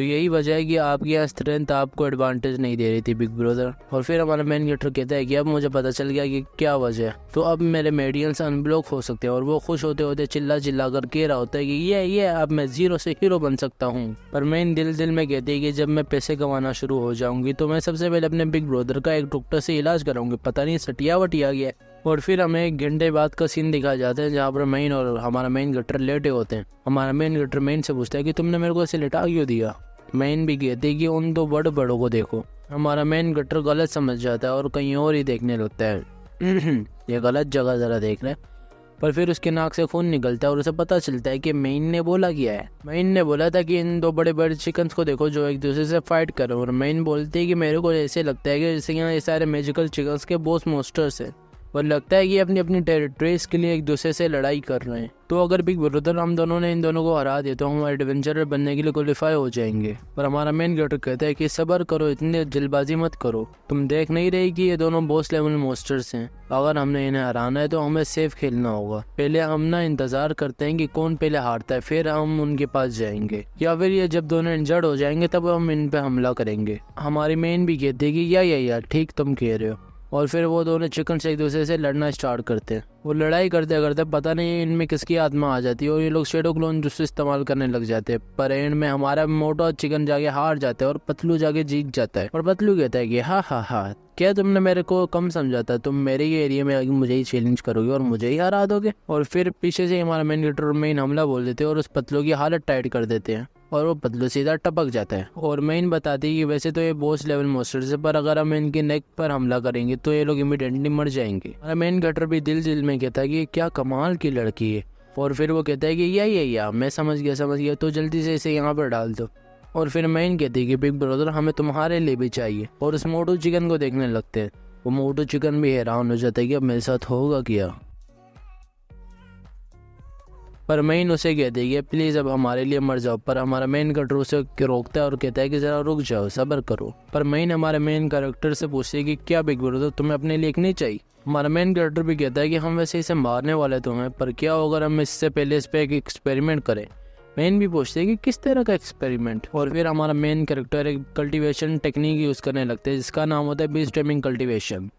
A: यही वजह है कि आपकी यहाँ स्ट्रेंथ आपको एडवांटेज नहीं दे रही थी बिग ब्रदर। और फिर हमारा मेन कैरेक्टर कहता है कि अब मुझे पता चल गया कि क्या वजह है, तो अब मेरे मेडियंस अनब्लॉक हो सकते हैं। और वो खुश होते होते चिल्ला कर कह रहा होता है कि ये अब मैं जीरो से हीरो बन सकता हूँ। पर मेन दिल में कहती है कि जब मैं पैसे कमाना शुरू हो जाऊंगी तो मैं सबसे पहले अपने बिग ब्रदर का एक डॉक्टर से इलाज कराऊंगी। पता नहीं सटिया वटिया गया। और फिर हमें एक घंटे बाद का सीन दिखाया जाता है जहाँ पर मेन और हमारा मेन कैरेक्टर लेटे होते हैं। हमारा मेन कैरेक्टर मेन से पूछता है कि तुमने मेरे को ऐसे लेटा क्यों दिया। मेन भी कहती है कि उन दो बड़ों को देखो। हमारा मेन कैरेक्टर गलत समझ जाता है और कहीं और ही देखने लगता है ये गलत जगह जरा देख रहे। पर फिर उसके नाक से खून निकलता है और उसे पता चलता है कि मेन ने बोला क्या है। मेन ने बोला था कि इन दो बड़े चिकन्स को देखो जो एक दूसरे से फाइट कर रहे हैं। और मेन बोलती है कि मेरे को ऐसे लगता है कि जैसे यहाँ ये सारे मैजिकल चिकन्स के बॉस मॉन्स्टर्स हैं और लगता है कि अपनी अपनी टेरिटरीज के लिए एक दूसरे से लड़ाई कर रहे हैं। तो अगर बिग ब्रदर हम दोनों ने इन दोनों को हरा दिया तो हम एडवेंचरर बनने के लिए क्वालिफाई हो जाएंगे। पर हमारा मेन कैरेक्टर कहता है कि सब्र करो, इतनी जल्दबाजी मत करो। तुम देख नहीं रही कि ये दोनों बॉस लेवल मॉन्स्टर्स हैं। अगर हमने इन्हें हराना है तो हमें सेफ खेलना होगा। पहले हम ना इंतजार करते हैं कि कौन पहले हारता है, फिर हम उनके पास जाएंगे, या फिर ये जब दोनों इंजर्ड हो जाएंगे तब हम इन पे हमला करेंगे। हमारी मेन भी कहती है कि यार ठीक तुम कह रहे हो। और फिर वो दोनों चिकन से एक दूसरे से लड़ना स्टार्ट करते हैं। वो लड़ाई करते करते पता नहीं इनमें किसकी आत्मा आ जाती है और ये लोग शेडो क्लोन जूस इस्तेमाल करने लग जाते हैं। पर एंड में हमारा मोटा चिकन जाके हार जाता है और पतलू जाके जीत जाता है। और पतलू कहता है कि हाँ, क्या तुमने मेरे को कम समझा था? तुम मेरे ही एरिया में मुझे ही चैलेंज करोगे और मुझे ही हरा दोगे? और फिर पीछे से हमारा मेन कैरेक्टर मेन हमला बोल देते हैं और उस पतलू की हालत टाइट कर देते हैं और वो पतलू सीधा टपक जाता है। और मेन बताती है कि वैसे तो ये बॉस लेवल मॉन्स्टर्स है, पर अगर हम इनके नेक पर हमला करेंगे तो ये लोग इमीडिएटली मर जाएंगे। हमारा मेन कैरेक्टर भी दिल में कहता है कि क्या कमाल की लड़की है। और फिर वो कहता है कि या मैं समझ गया, तो जल्दी से इसे यहाँ पर डाल दो। और फिर मेन कहती है कि बिग ब्रदर हमें तुम्हारे लिए भी चाहिए। और उस मोटू चिकन को देखने लगते हैं। वो मोटू चिकन भी हैरान हो जाता है कि अब मेरे साथ होगा क्या। पर मेन उसे कहती है कि प्लीज़ अब हमारे लिए मर जाओ। पर हमारा मेन कैरेक्टर उसे रोकता है और कहता है कि ज़रा रुक जाओ, सब्र करो। पर मेन हमारे मेन कैरेक्टर से पूछती है कि क्या बिग ब्रदर तुम्हें अपने लिए एक नहीं चाहिए? हमारा मेन कैरेक्टर भी कहता है कि हम वैसे इसे मारने वाले तो हैं, पर क्या होगा हम इससे पहले इस पर एक एक्सपेरिमेंट करें। मेन भी पूछते हैं कि किस तरह का एक्सपेरिमेंट। और फिर हमारा मेन कैरेक्टर एक कल्टीवेशन टेक्निक यूज़ करने लगते हैं जिसका नाम होता है बीज टेमिंग कल्टीवेशन।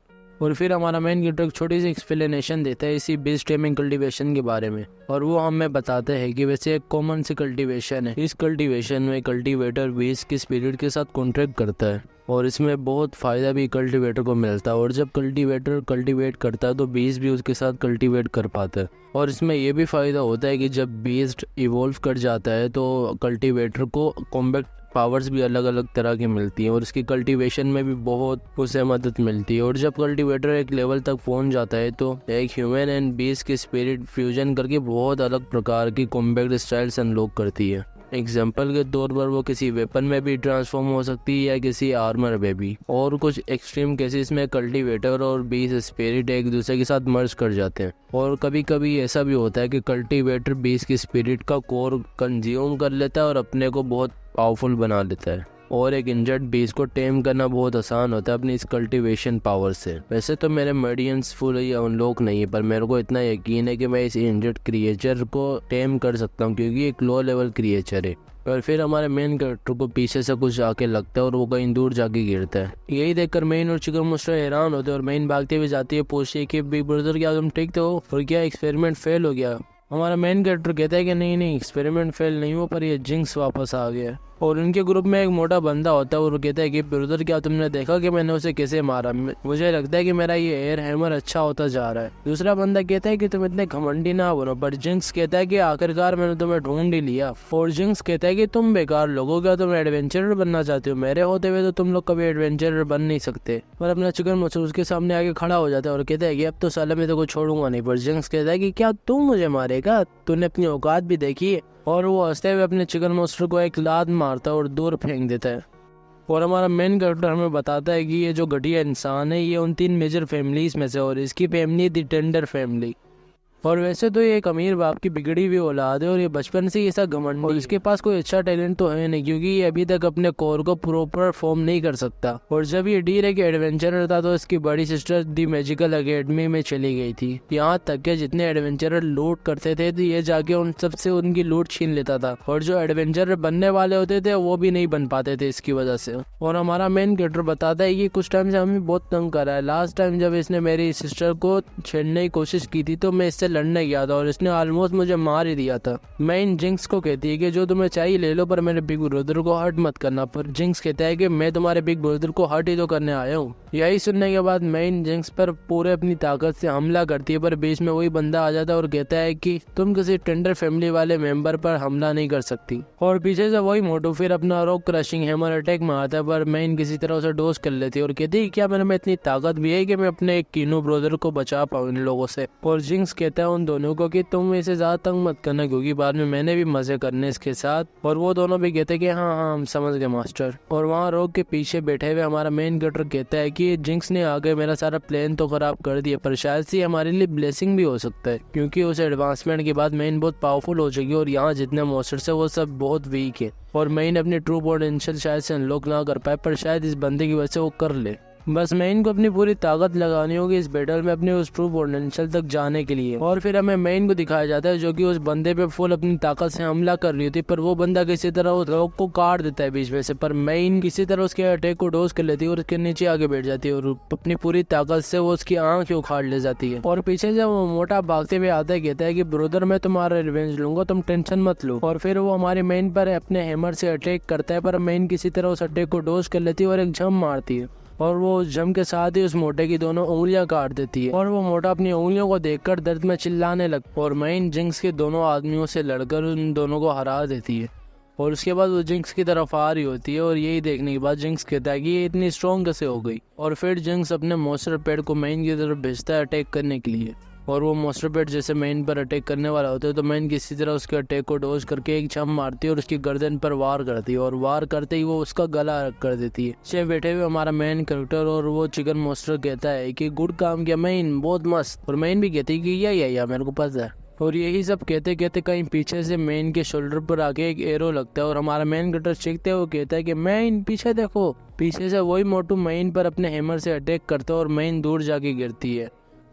A: और फिर हमारा मेन कैरेक्टर एक छोटी सी एक्सप्लेनेशन देता है इसी बीज टेमिंग कल्टीवेशन के बारे में। और वो हमें बताते हैं कि वैसे एक कॉमन सी कल्टीवेशन है। इस कल्टीवेशन में कल्टीवेटर बीज की स्पिरिट के साथ कॉन्ट्रैक्ट करता है और इसमें बहुत फ़ायदा भी कल्टीवेटर को मिलता है। और जब कल्टीवेटर कल्टीवेट करता है तो बीज भी उसके साथ कल्टीवेट कर पाता है। और इसमें यह भी फ़ायदा होता है कि जब बीज इवॉल्व कर जाता है तो कल्टीवेटर को कॉम्बैक्ट पावर्स भी अलग अलग तरह की मिलती हैं और इसकी कल्टीवेशन में भी बहुत उसे मदद मिलती है। और जब कल्टीवेटर एक लेवल तक पहुंच जाता है तो एक ह्यूमन एंड बीज की स्पिरिट फ्यूजन करके बहुत अलग प्रकार की कॉम्बैक्ट स्टाइल्स अनलॉक करती है। एग्जाम्पल के तौर पर वो किसी वेपन में भी ट्रांसफॉर्म हो सकती है या किसी आर्मर में भी। और कुछ एक्सट्रीम केसेस में कल्टीवेटर और बीज स्पिरिट एक दूसरे के साथ मर्ज कर जाते हैं। और कभी कभी ऐसा भी होता है कि कल्टीवेटर बीज की स्पिरिट का कोर कंज्यूम कर लेता है और अपने को बहुत पावरफुल बना लेता है। और एक इंजर्ड बीज को टेम करना बहुत आसान होता है अपनी इस कल्टीवेशन पावर से। वैसे तो मेरे मेडियंस फुल या अनलॉक नहीं है, पर मेरे को इतना यकीन है कि मैं इस इंजर्ड क्रिएचर को टेम कर सकता हूँ क्योंकि एक लो लेवल क्रिएचर है। और फिर हमारे मेन कैरेक्टर को पीछे से कुछ आके लगता है और वो कहीं दूर जाके गिरता है। यही देखकर मेन और चिकन मॉन्स्टर हैरान होते हैं और मेन भागते हुए जाती है, पूछती है कि बिग ब्रदर क्या तुम ठीक तो हो और क्या एक्सपेरिमेंट फेल हो गया? हमारा मेन कैरेक्टर कहता है कि नहीं एक्सपेरिमेंट फेल नहीं हुआ, पर ये जिंक्स वापस आ गया। और उनके ग्रुप में एक मोटा बंदा होता है और कहता है कि ब्रदर क्या तुमने देखा कि मैंने उसे कैसे मारा? मुझे लगता है कि मेरा ये एयर हैमर अच्छा होता जा रहा है। दूसरा बंदा कहता है कि तुम इतने घमंडी ना बनो। पर जिंक्स कहता है कि आखिरकार मैंने तुम्हें ढूंढ ही लिया। और जिंक्स कहता है कि तुम बेकार लोगो, क्या तुम एडवेंचरर बनना चाहते हो? मेरे होते हुए तो तुम लोग कभी एडवेंचरर बन नहीं सकते। पर अपना चिकन मॉन्स्टर उसके सामने आके खड़ा हो जाता है और कहता है कि अब तो साला मैं तो को छोड़ूंगा नहीं। पर जिंक्स कहता है कि क्या तुम मुझे मारेगा? तूने अपनी औकात भी देखी है। और वो हंसते हुए अपने चिकन मॉन्स्टर को एक लात मारता है और दूर फेंक देता है। और हमारा मेन कैरेक्टर हमें बताता है कि ये जो घटिया इंसान है ये उन 3 मेजर फैमिलीज में से और इसकी फैमिली द टेंडर फैमिली। और वैसे तो ये एक अमीर बाप की बिगड़ी हुई औलाद है और ये बचपन से ही ऐसा घमंडी और इसके पास कोई अच्छा टैलेंट तो है नहीं क्योंकि ये अभी तक अपने कोर को प्रॉपर फॉर्म नहीं कर सकता। और जब ये डी के एडवेंचरर था तो इसकी बड़ी सिस्टर दी मैजिकल एकेडमी में चली गई थी। यहाँ तक के जितने एडवेंचरर लूट करते थे तो ये जाके उन सबसे उनकी लूट छीन लेता था और जो एडवेंचरर बनने वाले होते थे वो भी नहीं बन पाते थे इसकी वजह से। और हमारा मेन कैरेक्टर बताता है कि कुछ टाइम से हमें बहुत तंग कर रहा है। लास्ट टाइम जब इसने मेरी सिस्टर को छेड़ने की कोशिश की थी तो मैं इससे लड़ने गया था और इसने ऑलमोस्ट मुझे मार ही दिया था। मैं इन जिंक्स को कहती है कि जो तुम्हें चाहिए ले लो, पर मेरे बिग ब्रदर को हर्ट मत करना। पर जिंक्स कहता है कि मैं तुम्हारे बिग ब्रदर को हर्ट ही तो करने आया हूँ। यही सुनने के बाद मैं इन जिंक्स पर पूरे अपनी ताकत से हमला करती है, पर बीच में वही बंदा आ जाता है और कहता है कि तुम किसी टेंडर फैमिली वाले मेंबर पर हमला नहीं कर सकती। और पीछे से वही मोटू फिर अपना रॉक क्रशिंग हैमर अटैक में आता है, पर मैं इन किसी तरह उसे डोज कर लेती है और कहती है क्या मेरे में इतनी ताकत भी है कि मैं अपने कीनो ब्रदर को बचा पाऊँ इन लोगों से। और जिंक्स कहता है उन दोनों को कि तुम इसे ज्यादा तंग मत करना क्योंकि बाद में मैंने भी मजे करने इसके साथ। और वो दोनों भी कहते हैं कि हाँ हम समझ गए मास्टर। और वहाँ रॉक के पीछे बैठे हुए हमारा मेन कैरेक्टर कहता है कि जिंक्स ने आगे मेरा सारा प्लान तो खराब कर दिया, पर शायद से हमारे लिए ब्लेसिंग भी हो सकता है क्योंकि उस एडवांसमेंट के बाद मेन बहुत पावरफुल हो चुकी है और यहाँ जितने मॉन्स्टर्स है वो सब बहुत वीक है। और मेन अपनी ट्रू पोटेंशियल शायद से अनलॉक ना कर पाए, पर शायद इस बंदे की वजह से वो कर ले। बस मेन को अपनी पूरी ताकत लगानी होगी इस बैटल में अपने उस ट्रू पोटेंशियल तक जाने के लिए। और फिर हमें मेन को दिखाया जाता है जो कि उस बंदे पे फुल अपनी ताकत से हमला कर रही होती है, पर वो बंदा किसी तरह उस रोक को काट देता है बीच में से, पर मेन किसी तरह उसके अटैक को डोज कर लेती है और उसके नीचे आगे बैठ जाती है और अपनी पूरी ताकत से वो उसकी आंख उखाड़ ले जाती है। और पीछे से वो मोटा भागते हुए आता है, कहता है कि ब्रदर मैं तुम्हारा रिवेंज लूंगा, तुम टेंशन मत लो। और फिर वो हमारे मेन पर अपने हैमर से अटैक करता है, पर मेन किसी तरह उस अटैक को डोज कर लेती है और एक जंप मारती है और वो जम के साथ ही उस मोटे की दोनों उंगलियां काट देती है। और वो मोटा अपनी उंगलियों को देखकर दर्द में चिल्लाने लगता है और मेन जिंक्स के दोनों आदमियों से लड़कर उन दोनों को हरा देती है। और उसके बाद वो जिंक्स की तरफ आ रही होती है और यही देखने के बाद जिंक्स कहता है कि ये इतनी स्ट्रॉन्ग कैसे हो गई। और फिर जिंक्स अपने मॉन्स्टर पेड़ को मेन की तरफ भेजता है अटैक करने के लिए। और वो मॉन्स्टर पेट जैसे मेन पर अटैक करने वाला होता है तो मेन किसी तरह उसके अटैक को डोज करके एक जंप मारती है और उसकी गर्दन पर वार करती है और वार करते ही वो उसका गला कर देती है। से बैठे हुए हमारा मेन कैरेक्टर और वो चिकन मॉन्स्टर कहता है कि गुड काम किया मेन, बहुत मस्त। और मेन भी कहती है कि या मेरे को पता है। और यही सब कहते कहते कहीं पीछे से मेन के शोल्डर पर आके एक एरो लगता है और हमारा मेन कैरेक्टर चीखते हुए कहता है कि मेन पीछे देखो। पीछे से वही मोटू मेन पर अपने हैमर से अटैक करता है और मेन दूर जाके गिरती है।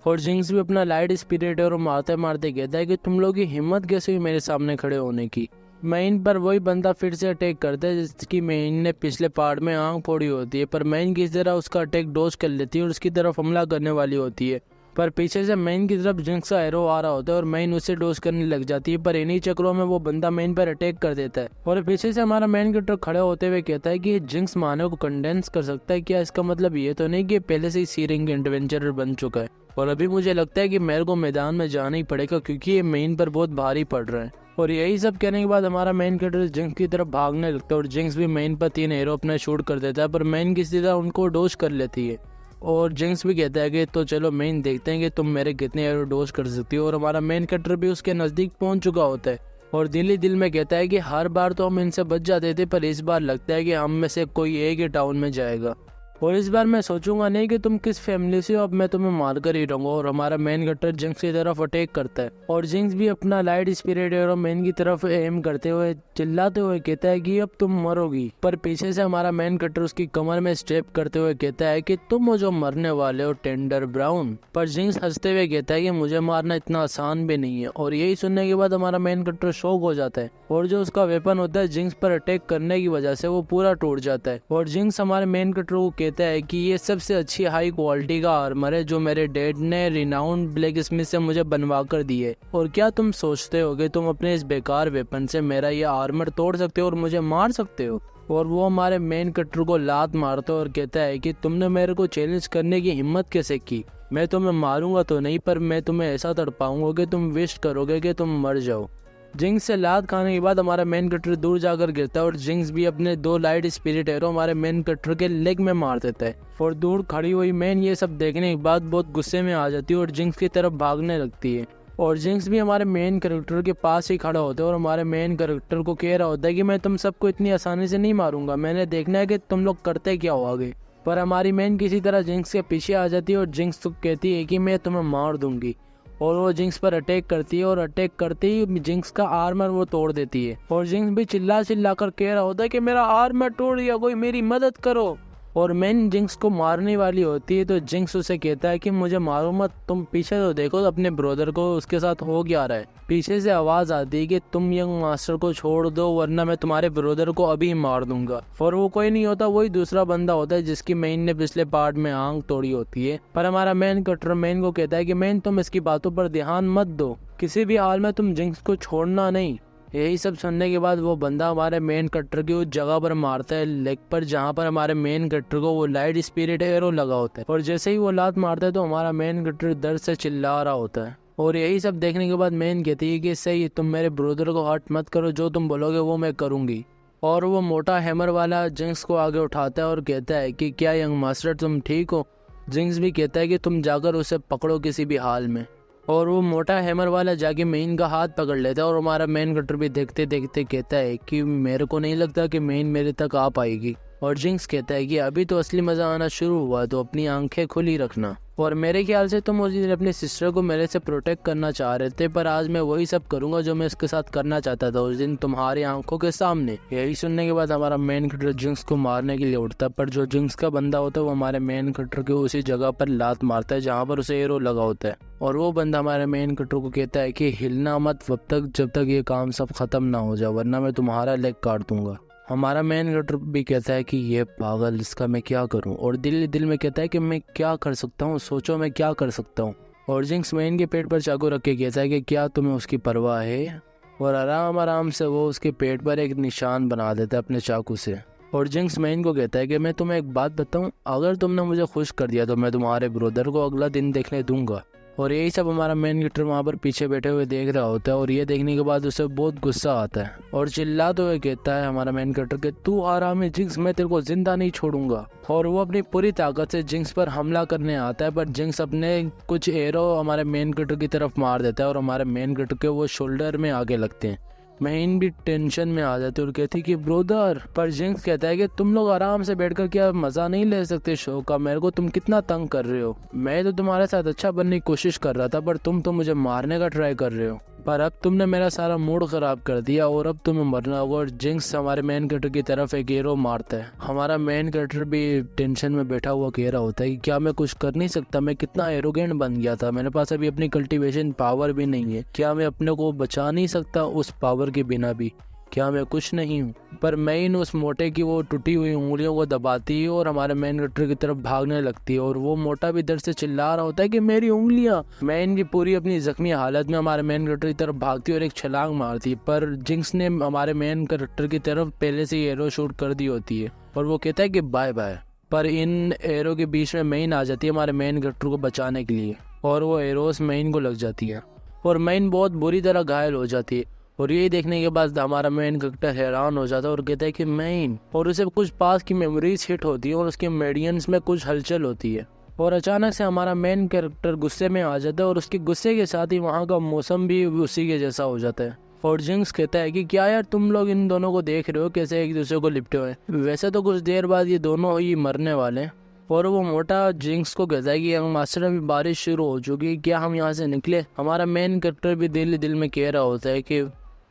A: और जिंक्स भी अपना लाइट स्पिरिट और मारते मारते कहता है कि तुम लोग की हिम्मत कैसे हुई मेरे सामने खड़े होने की। मेन पर वही बंदा फिर से अटैक करता है जिसकी मेन ने पिछले पार्ट में आंख फोड़ी होती है, पर मेन किसी तरह उसका अटैक डोज कर लेती है और उसकी तरफ हमला करने वाली होती है। पर पीछे से मेन की तरफ जिंक्स का एरो आ रहा होता है और मेन उसे डोज करने लग जाती है, पर इन्हीं चक्रों में वो बंदा मेन पर अटैक कर देता है। और पीछे से हमारा मेन कैरेक्टर खड़े होते हुए कहता है कि जिंक्स मानव को कंडेंस कर सकता है क्या? इसका मतलब ये तो नहीं कि पहले से ही सी रैंक एडवेंचरर बन चुका है और अभी मुझे लगता है कि मेरे को मैदान में जाना ही पड़ेगा क्योंकि ये मेन पर बहुत भारी पड़ रहा है। और यही सब कहने के बाद हमारा मेन कैरेक्टर जिंक्स की तरफ भागने लगता है और जिंक्स भी मेन पर 3 एरो अपना शूट कर देता है, पर मेन किसी तरह उनको डोज कर लेती है। और जिंक्स भी कहता है कि तो चलो मेन देखते हैं कि तुम मेरे कितने एरो डोज कर सकती हो। और हमारा मेन कैरेक्टर भी उसके नज़दीक पहुंच चुका होता है और दिल ही दिल में कहता है कि हर बार तो हम इनसे बच जाते थे, पर इस बार लगता है कि हम में से कोई एक ही टाउन में जाएगा और इस बार मैं सोचूंगा नहीं कि तुम किस फैमिली से हो, अब मैं तुम्हें मार कर ही रहूंगा। और हमारा मेन कैरेक्टर जिंक्स की तरफ अटैक करता है और जिंक्स भी अपना लाइट स्पिरिट और मेन की तरफ एम करते हुए चिल्लाते हुए कहता है कि अब तुम मरोगी। पर पीछे से हमारा मेन कैरेक्टर उसकी कमर में स्टेप करते हुए कहता है कि तुम हो जो मरने वाले हो टेंडर ब्राउन। पर जिंक्स हंसते हुए कहता है कि मुझे मारना इतना आसान भी नहीं है। और यही सुनने के बाद हमारा मेन कैरेक्टर शॉक हो जाता है और जो उसका वेपन होता है जिंक्स पर अटैक करने की वजह से वो पूरा टूट जाता है। और जिंक्स हमारे मेन कैरेक्टर को कहता है कि ये सबसे अच्छी हाई क्वालिटी का आर्मर है जो मेरे डैड ने रिनाउंड ब्लैक स्मिथ से मुझे बनवा कर दी है। और क्या तुम सोचते हो कि तुम अपने इस बेकार वेपन से मेरा ये आर्मर तोड़ सकते हो और मुझे मार सकते हो? और वो हमारे मेन कैरेक्टर को लात मारता है और कहता है कि तुमने मेरे को चैलेंज करने की हिम्मत कैसे की? मैं तुम्हें मारूंगा तो नहीं, पर मैं तुम्हें ऐसा तड़पाऊंगा कि तुम विश करोगे कि तुम मर जाओ। जिंक्स से लात खाने के बाद हमारा मेन कैरेक्टर दूर जाकर गिरता है और जिंक्स भी अपने 2 लाइट स्पिरिट एरो हमारे मेन कैरेक्टर के लेग में मार देता है। और दूर खड़ी हुई मेन ये सब देखने के बाद बहुत गुस्से में आ जाती है और जिंक्स की तरफ भागने लगती है। और जिंक्स भी हमारे मेन कैरेक्टर के पास ही खड़ा होता है और हमारे मेन कैरेक्टर को कह रहा होता है कि मैं तुम सबको इतनी आसानी से नहीं मारूंगा, मैंने देखना है कि तुम लोग करते क्या हो आगे। पर हमारी मेन किसी तरह जिंक्स के पीछे आ जाती है और जिंक्स तो कहती है कि मैं तुम्हें मार दूंगी। और वो जिंक्स पर अटैक करती है और अटैक करते ही जिंक्स का आर्मर वो तोड़ देती है। और जिंक्स भी चिल्ला चिल्ला कर कह रहा होता है कि मेरा आर्मर तोड़ दिया, कोई मेरी मदद करो। और मेन जिंक्स को मारने वाली होती है तो जिंक्स उसे कहता है कि मुझे मारो मत, तुम पीछे तो देखो अपने ब्रदर को, उसके साथ हो क्या रहा है। पीछे से आवाज आती है कि तुम यंग मास्टर को छोड़ दो वरना मैं तुम्हारे ब्रदर को अभी मार दूंगा। और वो कोई नहीं होता, वही दूसरा बंदा होता है जिसकी मेन ने पिछले पार्ट में आंख तोड़ी होती है। पर हमारा मेन कैरेक्टर मेन को कहता है कि मेन तुम इसकी बातों पर ध्यान मत दो, किसी भी हाल में तुम जिंक्स को छोड़ना नहीं। यही सब सुनने के बाद वो बंदा हमारे मेन कैरेक्टर की उस जगह पर मारता है लेग पर जहाँ पर हमारे मेन कैरेक्टर को वो लाइट स्पिरिट एरो लगा होता है। और जैसे ही वो लात मारता है तो हमारा मेन कैरेक्टर दर्द से चिल्ला रहा होता है। और यही सब देखने के बाद मेन कहती है कि सही, तुम मेरे ब्रदर को हर्ट मत करो, जो तुम बोलोगे वो मैं करूंगी। और वो मोटा हैमर वाला जिंक्स को आगे उठाता है और कहता है कि क्या यंग मास्टर तुम ठीक हो? जिंक्स भी कहता है कि तुम जाकर उसे पकड़ो किसी भी हाल में। और वो मोटा हैमर वाला जाके मेन का हाथ पकड़ लेता है और हमारा मेन कैरेक्टर भी देखते देखते कहता है कि मेरे को नहीं लगता कि मेन मेरे तक आ पाएगी। और जिंक्स कहता है कि अभी तो असली मजा आना शुरू हुआ, तो अपनी आंखें खुली रखना। और मेरे ख्याल से तुम उस दिन अपनी सिस्टर को मेरे से प्रोटेक्ट करना चाह रहे थे, पर आज मैं वही सब करूंगा जो मैं इसके साथ करना चाहता था उस दिन तुम्हारी आंखों के सामने। यही सुनने के बाद हमारा मेन कैरेक्टर जिंक्स को मारने के लिए उठता है, पर जो जिंक्स का बंदा होता है वो हमारे मेन कैरेक्टर के उसी जगह पर लात मारता है जहाँ पर उसे एरो लगा होता है। और वो बंदा हमारे मेन कैरेक्टर को कहता है कि हिलना मत जब तक ये काम सब खत्म ना हो जाए, वरना मैं तुम्हारा लेग काट दूंगा। हमारा मेन कैरेक्टर भी कहता है कि ये पागल, इसका मैं क्या करूं, और दिल में कहता है कि मैं क्या कर सकता हूं, सोचो मैं क्या कर सकता हूं। और जिंक्स मेन के पेट पर चाकू रख के कहता है कि क्या तुम्हें उसकी परवाह है, और आराम से वो उसके पेट पर एक निशान बना देता है अपने चाकू से। और जिंक्स मेन को कहता है कि मैं तुम्हें एक बात बताऊं, अगर तुमने मुझे खुश कर दिया तो मैं तुम्हारे ब्रदर को अगला दिन देखने दूंगा। और यही सब हमारा मेन कैरेक्टर वहाँ पर पीछे बैठे हुए देख रहा होता है, और ये देखने के बाद उसे बहुत गुस्सा आता है और चिल्लाते हुए कहता है हमारा मेन कैरेक्टर के, तू हरामी जिंक्स, मैं तेरे को जिंदा नहीं छोड़ूंगा। और वो अपनी पूरी ताकत से जिंक्स पर हमला करने आता है, पर जिंक्स अपने कुछ एरो हमारे मेन कैरेक्टर की तरफ मार देता है और हमारे मेन कैरेक्टर के वो शोल्डर में आगे लगते हैं। महीन भी टेंशन में आ जाती है और कहती कि ब्रोदर, पर जिंक्स कहता है कि तुम लोग आराम से बैठकर क्या मजा नहीं ले सकते शो का, मेरे को तुम कितना तंग कर रहे हो, मैं तो तुम्हारे साथ अच्छा बनने की कोशिश कर रहा था, पर तुम तो मुझे मारने का ट्राई कर रहे हो, पर अब तुमने मेरा सारा मूड खराब कर दिया और अब तुम्हें मरना होगा। और जिंक्स हमारे मेन कैरेक्टर की तरफ एक एरो मारता है। हमारा मेन कैरेक्टर भी टेंशन में बैठा हुआ कह रहा होता है कि क्या मैं कुछ कर नहीं सकता, मैं कितना एरोगेंट बन गया था, मेरे पास अभी अपनी कल्टीवेशन पावर भी नहीं है, क्या मैं अपने को बचा नहीं सकता उस पावर के बिना भी, क्या मैं कुछ नहीं हूँ। पर मैन उस मोटे की वो टूटी हुई उंगलियों को दबाती है और हमारे मेन कैरेक्टर की तरफ भागने लगती है, और वो मोटा भी दर्द से चिल्ला रहा होता है कि मेरी उंगलियां। मैन भी पूरी अपनी जख्मी हालत में हमारे मेन कैरेक्टर की तरफ भागती है और एक छलांग मारती है, पर जिंक्स ने हमारे मेन कैरेक्टर की तरफ पहले से ही एरो शूट कर दी होती है और वो कहता है कि बाय बाय। पर इन एरो के बीच में मैन आ जाती है हमारे मेन कैरेक्टर को बचाने के लिए, और वो एरोस मैन को लग जाती है और मैन बहुत बुरी तरह घायल हो जाती है। और यही देखने के बाद हमारा मेन कैरेक्टर हैरान हो जाता है और कहता है कि मैन, और उसे कुछ पास की मेमोरीज हिट होती है और उसके मेडियंस में कुछ हलचल होती है, और अचानक से हमारा मेन कैरेक्टर गुस्से में आ जाता है और उसके गुस्से के साथ ही वहाँ का मौसम भी उसी के जैसा हो जाता है। और जिंक्स कहता है कि क्या यार तुम लोग इन दोनों को देख रहे हो कैसे एक दूसरे को लिपटे हुए, वैसे तो कुछ देर बाद ये दोनों ही मरने वाले हैं। और वो मोटा जिंक्स को कहता है कि मास्टर अभी बारिश शुरू हो चुकी है, क्या हम यहाँ से निकले। हमारा मेन कैरेक्टर भी दिल में कह रहा होता है कि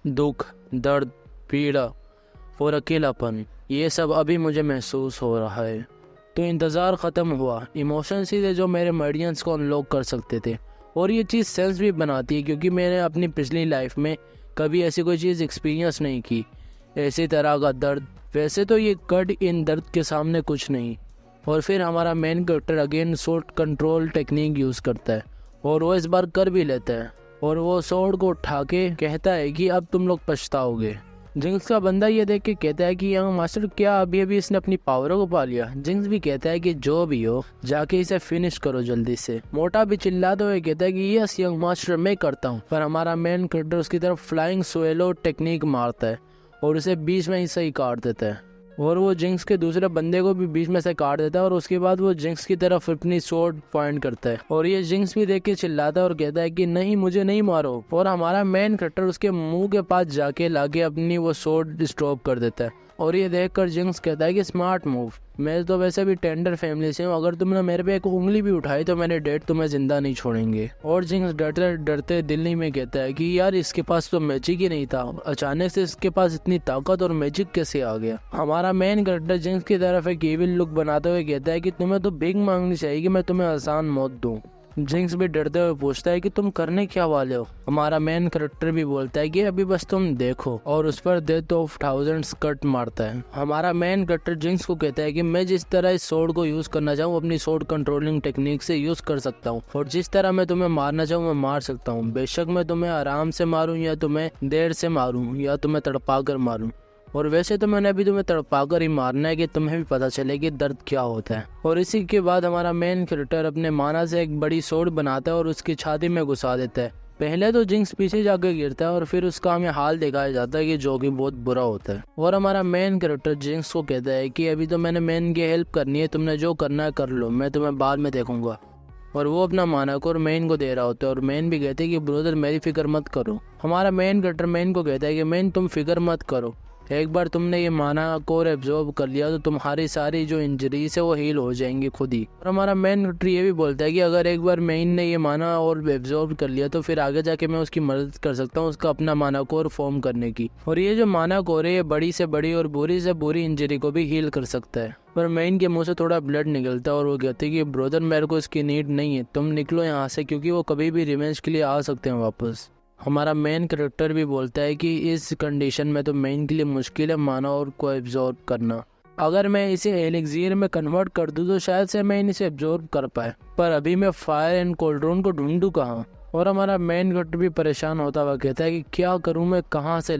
A: दुख, दर्द, पीड़ा और अकेलापन, ये सब अभी मुझे महसूस हो रहा है। तो इंतज़ार ख़त्म हुआ, इमोशन सीधे जो मेरे मेडियंस को अनलॉक कर सकते थे। और ये चीज़ सेंस भी बनाती है क्योंकि मैंने अपनी पिछली लाइफ में कभी ऐसी कोई चीज़ एक्सपीरियंस नहीं की, ऐसी तरह का दर्द। वैसे तो ये कट इन दर्द के सामने कुछ नहीं। और फिर हमारा main character again shot control technique use करता है और वो इस बार कर भी लेता है, और वो स्वॉर्ड को उठा के कहता है कि अब तुम लोग पछताओगे। जिंक्स का बंदा ये देख के कहता है कि यंग मास्टर, क्या अभी इसने अपनी पावरों को पा लिया। जिंक्स भी कहता है कि जो भी हो जाके इसे फिनिश करो जल्दी से। मोटा भी चिल्लाते हुए कहता है कि यस यंग मास्टर, मैं करता हूँ। पर हमारा मेन कैरेक्टर उसकी तरफ फ्लाइंग स्वेलो टेक्निक मारता है और उसे बीच में ही सही काट देता है, और वो जिंक्स के दूसरे बंदे को भी बीच में से काट देता है। और उसके बाद वो जिंक्स की तरफ अपनी स्वॉर्ड पॉइंट करता है, और ये जिंक्स भी देख के चिल्लाता है और कहता है कि नहीं, मुझे नहीं मारो। और हमारा मेन कैरेक्टर उसके मुंह के पास जाके लाके अपनी वो स्वॉर्ड स्टॉप कर देता है, और ये देखकर जिंक्स कहता है कि स्मार्ट मूव, मैं तो वैसे भी टेंडर फैमिली से हूँ, अगर तुमने मेरे पे एक उंगली भी उठाई तो मेरे डैड तुम्हें जिंदा नहीं छोड़ेंगे। और जिंक्स डरते डरते दिल्ली में कहता है कि यार इसके पास तो मैजिक ही नहीं था, अचानक से इसके पास इतनी ताकत और मैजिक कैसे आ गया। हमारा मेन कैरेक्टर जिंक्स की तरफ एक इविल लुक बनाते हुए कहता है कि तुम्हें तो भीख मांगनी चाहिए कि मैं तुम्हें आसान मौत दूं। जिंक्स भी डरते हुए पूछता है कि तुम करने क्या वाले हो। हमारा मेन कैरेक्टर भी बोलता है कि अभी बस तुम देखो, और उस पर डेथ ऑफ थाउजेंड्स कट मारता है। हमारा मेन कैरेक्टर जिंक्स को कहता है कि मैं जिस तरह इस स्वॉर्ड को यूज करना चाहूँ अपनी स्वॉर्ड कंट्रोलिंग टेक्निक से यूज कर सकता हूँ, और जिस तरह मैं तुम्हें मारना चाहूँ मैं मार सकता हूँ। बेशक मैं तुम्हें आराम से मारूँ या तुम्हें देर से मारूँ या तुम्हें तड़पा कर मारूँ, और वैसे तो मैंने अभी तुम्हें तड़पाकर ही मारना है कि तुम्हें भी पता चले कि दर्द क्या होता है। और इसी के बाद हमारा मेन कैरेक्टर अपने माना से एक बड़ी स्वॉर्ड बनाता है और उसकी छाती में घुसा देता है। पहले तो जिंक्स पीछे जाकर गिरता है और फिर उसका हमें हाल दिखाया जाता है कि जो कि बहुत बुरा होता है। और हमारा मेन कैरेक्टर जिंक्स को कहता है कि अभी तो मैंने मेन की हेल्प करनी है, तुमने जो करना है कर लो, मैं तुम्हें बाद में देखूंगा। और वो अपना माना को और मेन को दे रहा होता है, और मेन भी कहते हैं कि ब्रदर मेरी फिक्र मत करो। हमारा मेन कैरेक्टर मेन को कहता है कि मेन तुम फिक्र मत करो, एक बार तुमने ये माना कोर एब्जॉर्ब कर लिया तो तुम्हारी सारी जो इंजरीज है वो हील हो जाएंगी खुद ही। और हमारा मेन कैरेक्टर ये भी बोलता है कि अगर एक बार मेन ने ये माना और एब्जॉर्ब कर लिया तो फिर आगे जाके मैं उसकी मदद कर सकता हूँ उसका अपना माना कोर फॉर्म करने की। और ये जो माना कोर है ये बड़ी से बड़ी और बुरी से बुरी इंजरी को भी हील कर सकता है। पर मेन के मुंह से थोड़ा ब्लड निकलता है और वो कहते हैं कि ब्रदर मेरे को इसकी नीड नहीं है, तुम निकलो यहाँ से, क्योंकि वो कभी भी रिवेंज के लिए आ सकते हैं वापस। हमारा मेन कैरेक्टर भी बोलता है कि इस कंडीशन में तो मेन के लिए मुश्किल है माना और को एब्जॉर्ब करना। अगर मैं इसे एलिक्सियर में कन्वर्ट कर दूं तो शायद से मैं इसे एब्जॉर्ब कर पाए, पर अभी मैं फायर एंड कोल्ड्रोन को ढूंढूं कहाँ। और हमारा मेन कैरेक्टर भी परेशान होता हुआ कहता है कि क्या करूं मैं, कहाँ से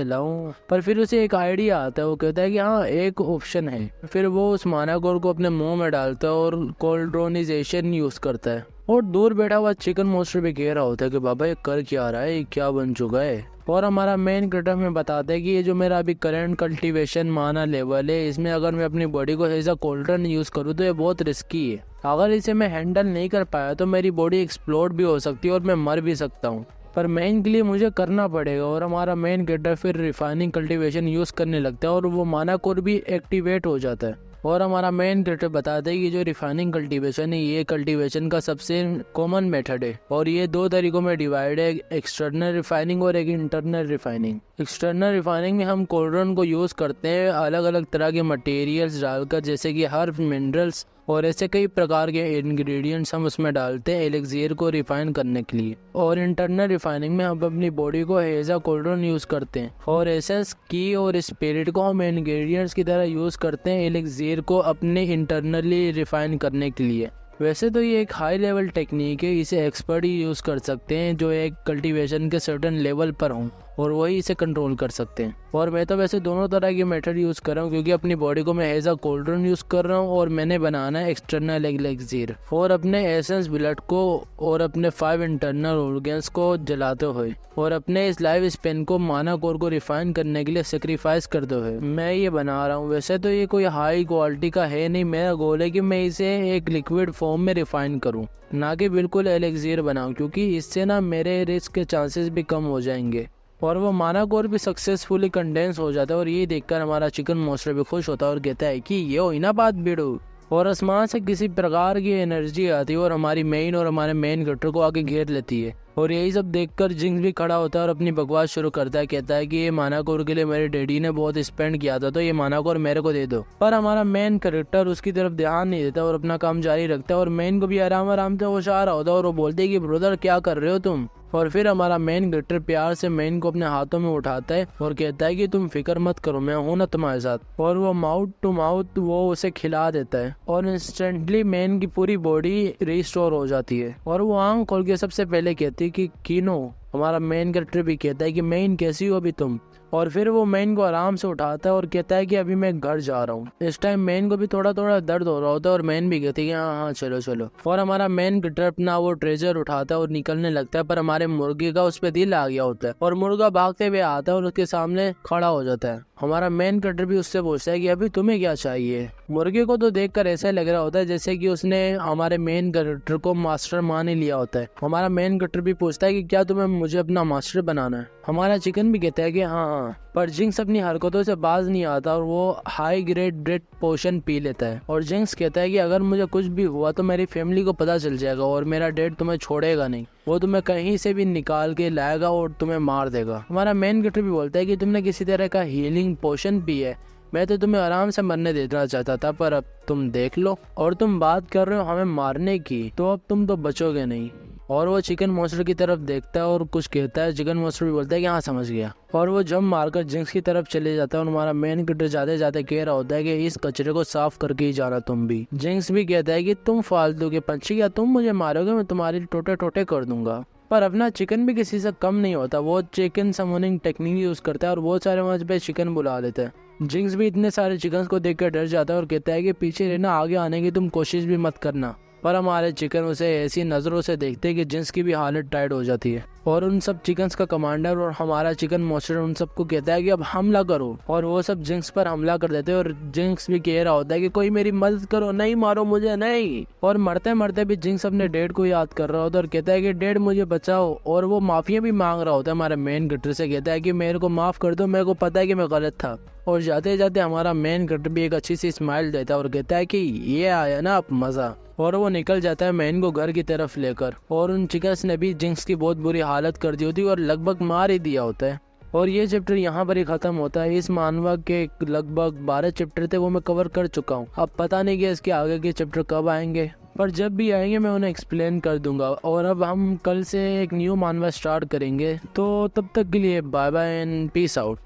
A: लाऊं। पर फिर उसे एक आइडिया आता है, वो कहता है कि हाँ एक ऑप्शन है। फिर वो उस माना कोर को अपने मुंह में डालता है और कोल्ड्रोनाइजेशन यूज करता है। और दूर बैठा हुआ चिकन मॉन्स्टर भी कह रहा होता है कि बाबा ये कर क्या रहा है, ये क्या बन चुका है। और हमारा मेन कैरेक्टर हमें बताता है कि ये जो मेरा अभी करंट कल्टीवेशन माना लेवल है, इसमें अगर मैं अपनी बॉडी को एज अ कोल्ड्रन यूज करूँ तो ये बहुत रिस्की है। अगर इसे मैं हैंडल नहीं कर पाया तो मेरी बॉडी एक्सप्लोड भी हो सकती है और मैं मर भी सकता हूँ। पर मेन के लिए मुझे करना पड़ेगा। और हमारा मेन कैरेक्टर फिर रिफाइनिंग कल्टीवेशन यूज करने लगता है और वो माना कोर भी एक्टिवेट हो जाता है। और हमारा मेन कैरेक्टर बताता है कि जो रिफाइनिंग कल्टीवेशन है ये कल्टीवेशन का सबसे कॉमन मेथड है और ये दो तरीकों में डिवाइड है, एक्सटर्नल रिफाइनिंग और एक इंटरनल रिफाइनिंग। एक्सटर्नल रिफाइनिंग में हम कोल्ड्रन को यूज करते हैं अलग अलग तरह के मटेरियल्स डालकर, जैसे कि हर्ब, मिनरल्स और ऐसे कई प्रकार के इंग्रेडिएंट्स हम उसमें डालते हैं एलिक्सियर को रिफाइन करने के लिए। और इंटरनल रिफाइनिंग में हम अपनी बॉडी को एज अ कोल्ड्रन यूज करते हैं और एसेंस की और स्पिरिट को हम इंग्रेडिएंट्स की तरह यूज करते हैं एलिक्सियर को अपने इंटरनली रिफाइन करने के लिए। वैसे तो ये एक हाई लेवल टेक्निक है, इसे एक्सपर्ट ही यूज कर सकते हैं जो एक कल्टीवेशन के सर्टेन लेवल पर हों और वही इसे कंट्रोल कर सकते हैं। और मैं तो वैसे दोनों तरह की मेथड यूज कर रहा हूँ, क्योंकि अपनी बॉडी को मैं एज अ कोल्ड्रन यूज कर रहा हूँ और मैंने बनाना है एक्सटर्नल एलिक्सियर। और अपने एसेंस ब्लड को और अपने 5 इंटरनल ऑर्गन्स को जलाते हुए और अपने इस लाइफ स्पेन को माना कोर को रिफाइन करने के लिए सेक्रीफाइस करते हुए मैं ये बना रहा हूँ। वैसे तो ये कोई हाई क्वालिटी का है नहीं, मेरा गोल है कि मैं इसे एक लिक्विड फॉर्म में रिफाइन करूँ, ना कि बिल्कुल एलिक्सियर बनाऊँ, क्योंकि इससे ना मेरे रिस्क के चांसेस भी कम हो जाएंगे। और वो माना कोर भी सक्सेसफुली कंडेंस हो जाता है और ये देखकर हमारा चिकन मॉन्स्टर भी खुश होता है और कहता है कि ये हुई ना बात बिड़ू। और आसमान से किसी प्रकार की एनर्जी आती है और हमारी मेन और हमारे मेन कैरेक्टर को आके घेर लेती है। और यही सब देखकर जिंक्स भी खड़ा होता है और अपनी बकवास शुरू करता है, कहता है कि ये माना कोर के लिए मेरे डैडी ने बहुत स्पेंड किया था तो ये माना कोर मेरे को दे दो। पर हमारा मेन कैरेक्टर उसकी तरफ ध्यान नहीं देता और अपना काम जारी रखता है और मेन को भी आराम आराम से होश आ रहा होता है और वो बोलते है कि ब्रदर क्या कर रहे हो तुम। और फिर हमारा मेन कैरेक्टर प्यार से मेन को अपने हाथों में उठाता है और कहता है कि तुम फिक्र मत करो, मैं हूं ना तुम्हारे साथ। और वो माउथ टू माउथ वो उसे खिला देता है और इंस्टेंटली मेन की पूरी बॉडी रिस्टोर हो जाती है। और वो आंख खोल के सबसे पहले कहती है कि कीनो। हमारा मेन कैरेक्टर भी कहता है कि मेन कैसी हो अभी तुम। और फिर वो मेन को आराम से उठाता है और कहता है कि अभी मैं घर जा रहा हूँ। इस टाइम मेन को भी थोड़ा थोड़ा दर्द हो रहा होता है और मेन भी कहती है कि हाँ चलो चलो। और हमारा मेन कैरेक्टर अपना वो ट्रेजर उठाता है और निकलने लगता है, पर हमारे मुर्गे का उस पर दिल आ गया होता है और मुर्गा भागते हुए आता है और उसके सामने खड़ा हो जाता है। हमारा मेन कैरेक्टर भी उससे पूछता है कि अभी तुम्हें क्या चाहिए। मुर्गे को तो देखकर ऐसा लग रहा होता है जैसे कि उसने हमारे मेन कैरेक्टर को मास्टर मान ही लिया होता है। हमारा मेन कैरेक्टर भी पूछता है कि क्या तुम्हें मुझे अपना मास्टर बनाना है। हमारा चिकन भी कहता है कि हाँ। पर जिंक्स अपनी हरकतों से बाज नहीं आता और वो हाई ग्रेड डेड पोशन पी लेता है। और जिंक्स कहता है कि अगर मुझे कुछ भी हुआ तो मेरी फैमिली को पता चल जाएगा और मेरा डेड तुम्हें छोड़ेगा नहीं, वो तुम्हें कहीं से भी निकाल के लाएगा और तुम्हें मार देगा। हमारा मेन कैरेक्टर भी बोलता है कि तुमने किसी तरह का हीलिंग पोशन पी है, मैं तो तुम्हें आराम से मरने देना चाहता था, पर अब तुम देख लो। और तुम बात कर रहे हो हमें मारने की, तो अब तुम तो बचोगे नहीं। और वो चिकन मॉन्स्टर की तरफ देखता है और कुछ कहता है। चिकन मॉन्स्टर भी बोलता है कि हाँ समझ गया। और वो जंप मारकर जिंक्स की तरफ चले जाता है और हमारा मेन कैरेक्टर जाते जाते कह रहा होता है कि इस कचरे को साफ करके ही जाना तुम भी। जिंक्स भी कहता है कि तुम फालतू के पंछी, या तुम मुझे मारोगे मैं तुम्हारी टोटे टोटे कर दूंगा। पर अपना चिकन भी किसी से कम नहीं होता, वो चिकन समनिंग टेक्निक यूज करता है और बहुत सारे वहाँ पे चिकन बुला लेता है। जिंक्स भी इतने सारे चिकन को देखकर डर जाता है और कहता है कि पीछे रहना, आगे आने की तुम कोशिश भी मत करना। पर हमारे चिकन उसे ऐसी नजरों से देखते हैं कि जिंक्स की भी हालत टाइट हो जाती है। और उन सब चिकन्स का कमांडर और हमारा चिकन मॉन्स्टर उन सबको कहता है कि अब हमला करो, और वो सब जिंक्स पर हमला कर देते हैं। और जिंक्स भी कह रहा होता है कि कोई मेरी मदद करो, नहीं मारो मुझे, नहीं। और मरते मरते भी जिंक्स अपने डैड को याद कर रहा होता है और कहता है कि डैड मुझे बचाओ। और वो माफिया भी मांग रहा होता है हमारे मेन कैरेक्टर से, कहता है कि मेरे को माफ कर दो, मेरे को पता है कि मैं गलत था। और जाते जाते हमारा मेन कैरेक्टर भी एक अच्छी सी स्माइल देता है और कहता है कि ये आया ना अब मजा। और वो निकल जाता है मैन को घर की तरफ लेकर। और उन चिकन्स ने भी जिंक्स की बहुत बुरी हालत कर दी होती है और लगभग मार ही दिया होता है। और ये चैप्टर यहाँ पर ही खत्म होता है। इस मानवा के लगभग 12 चैप्टर थे, वो मैं कवर कर चुका हूँ। अब पता नहीं कि इसके आगे के चैप्टर कब आएंगे, पर जब भी आएंगे मैं उन्हें एक्सप्लेन कर दूंगा। और अब हम कल से एक न्यू मानवा स्टार्ट करेंगे, तो तब तक के लिए bye bye and peace out.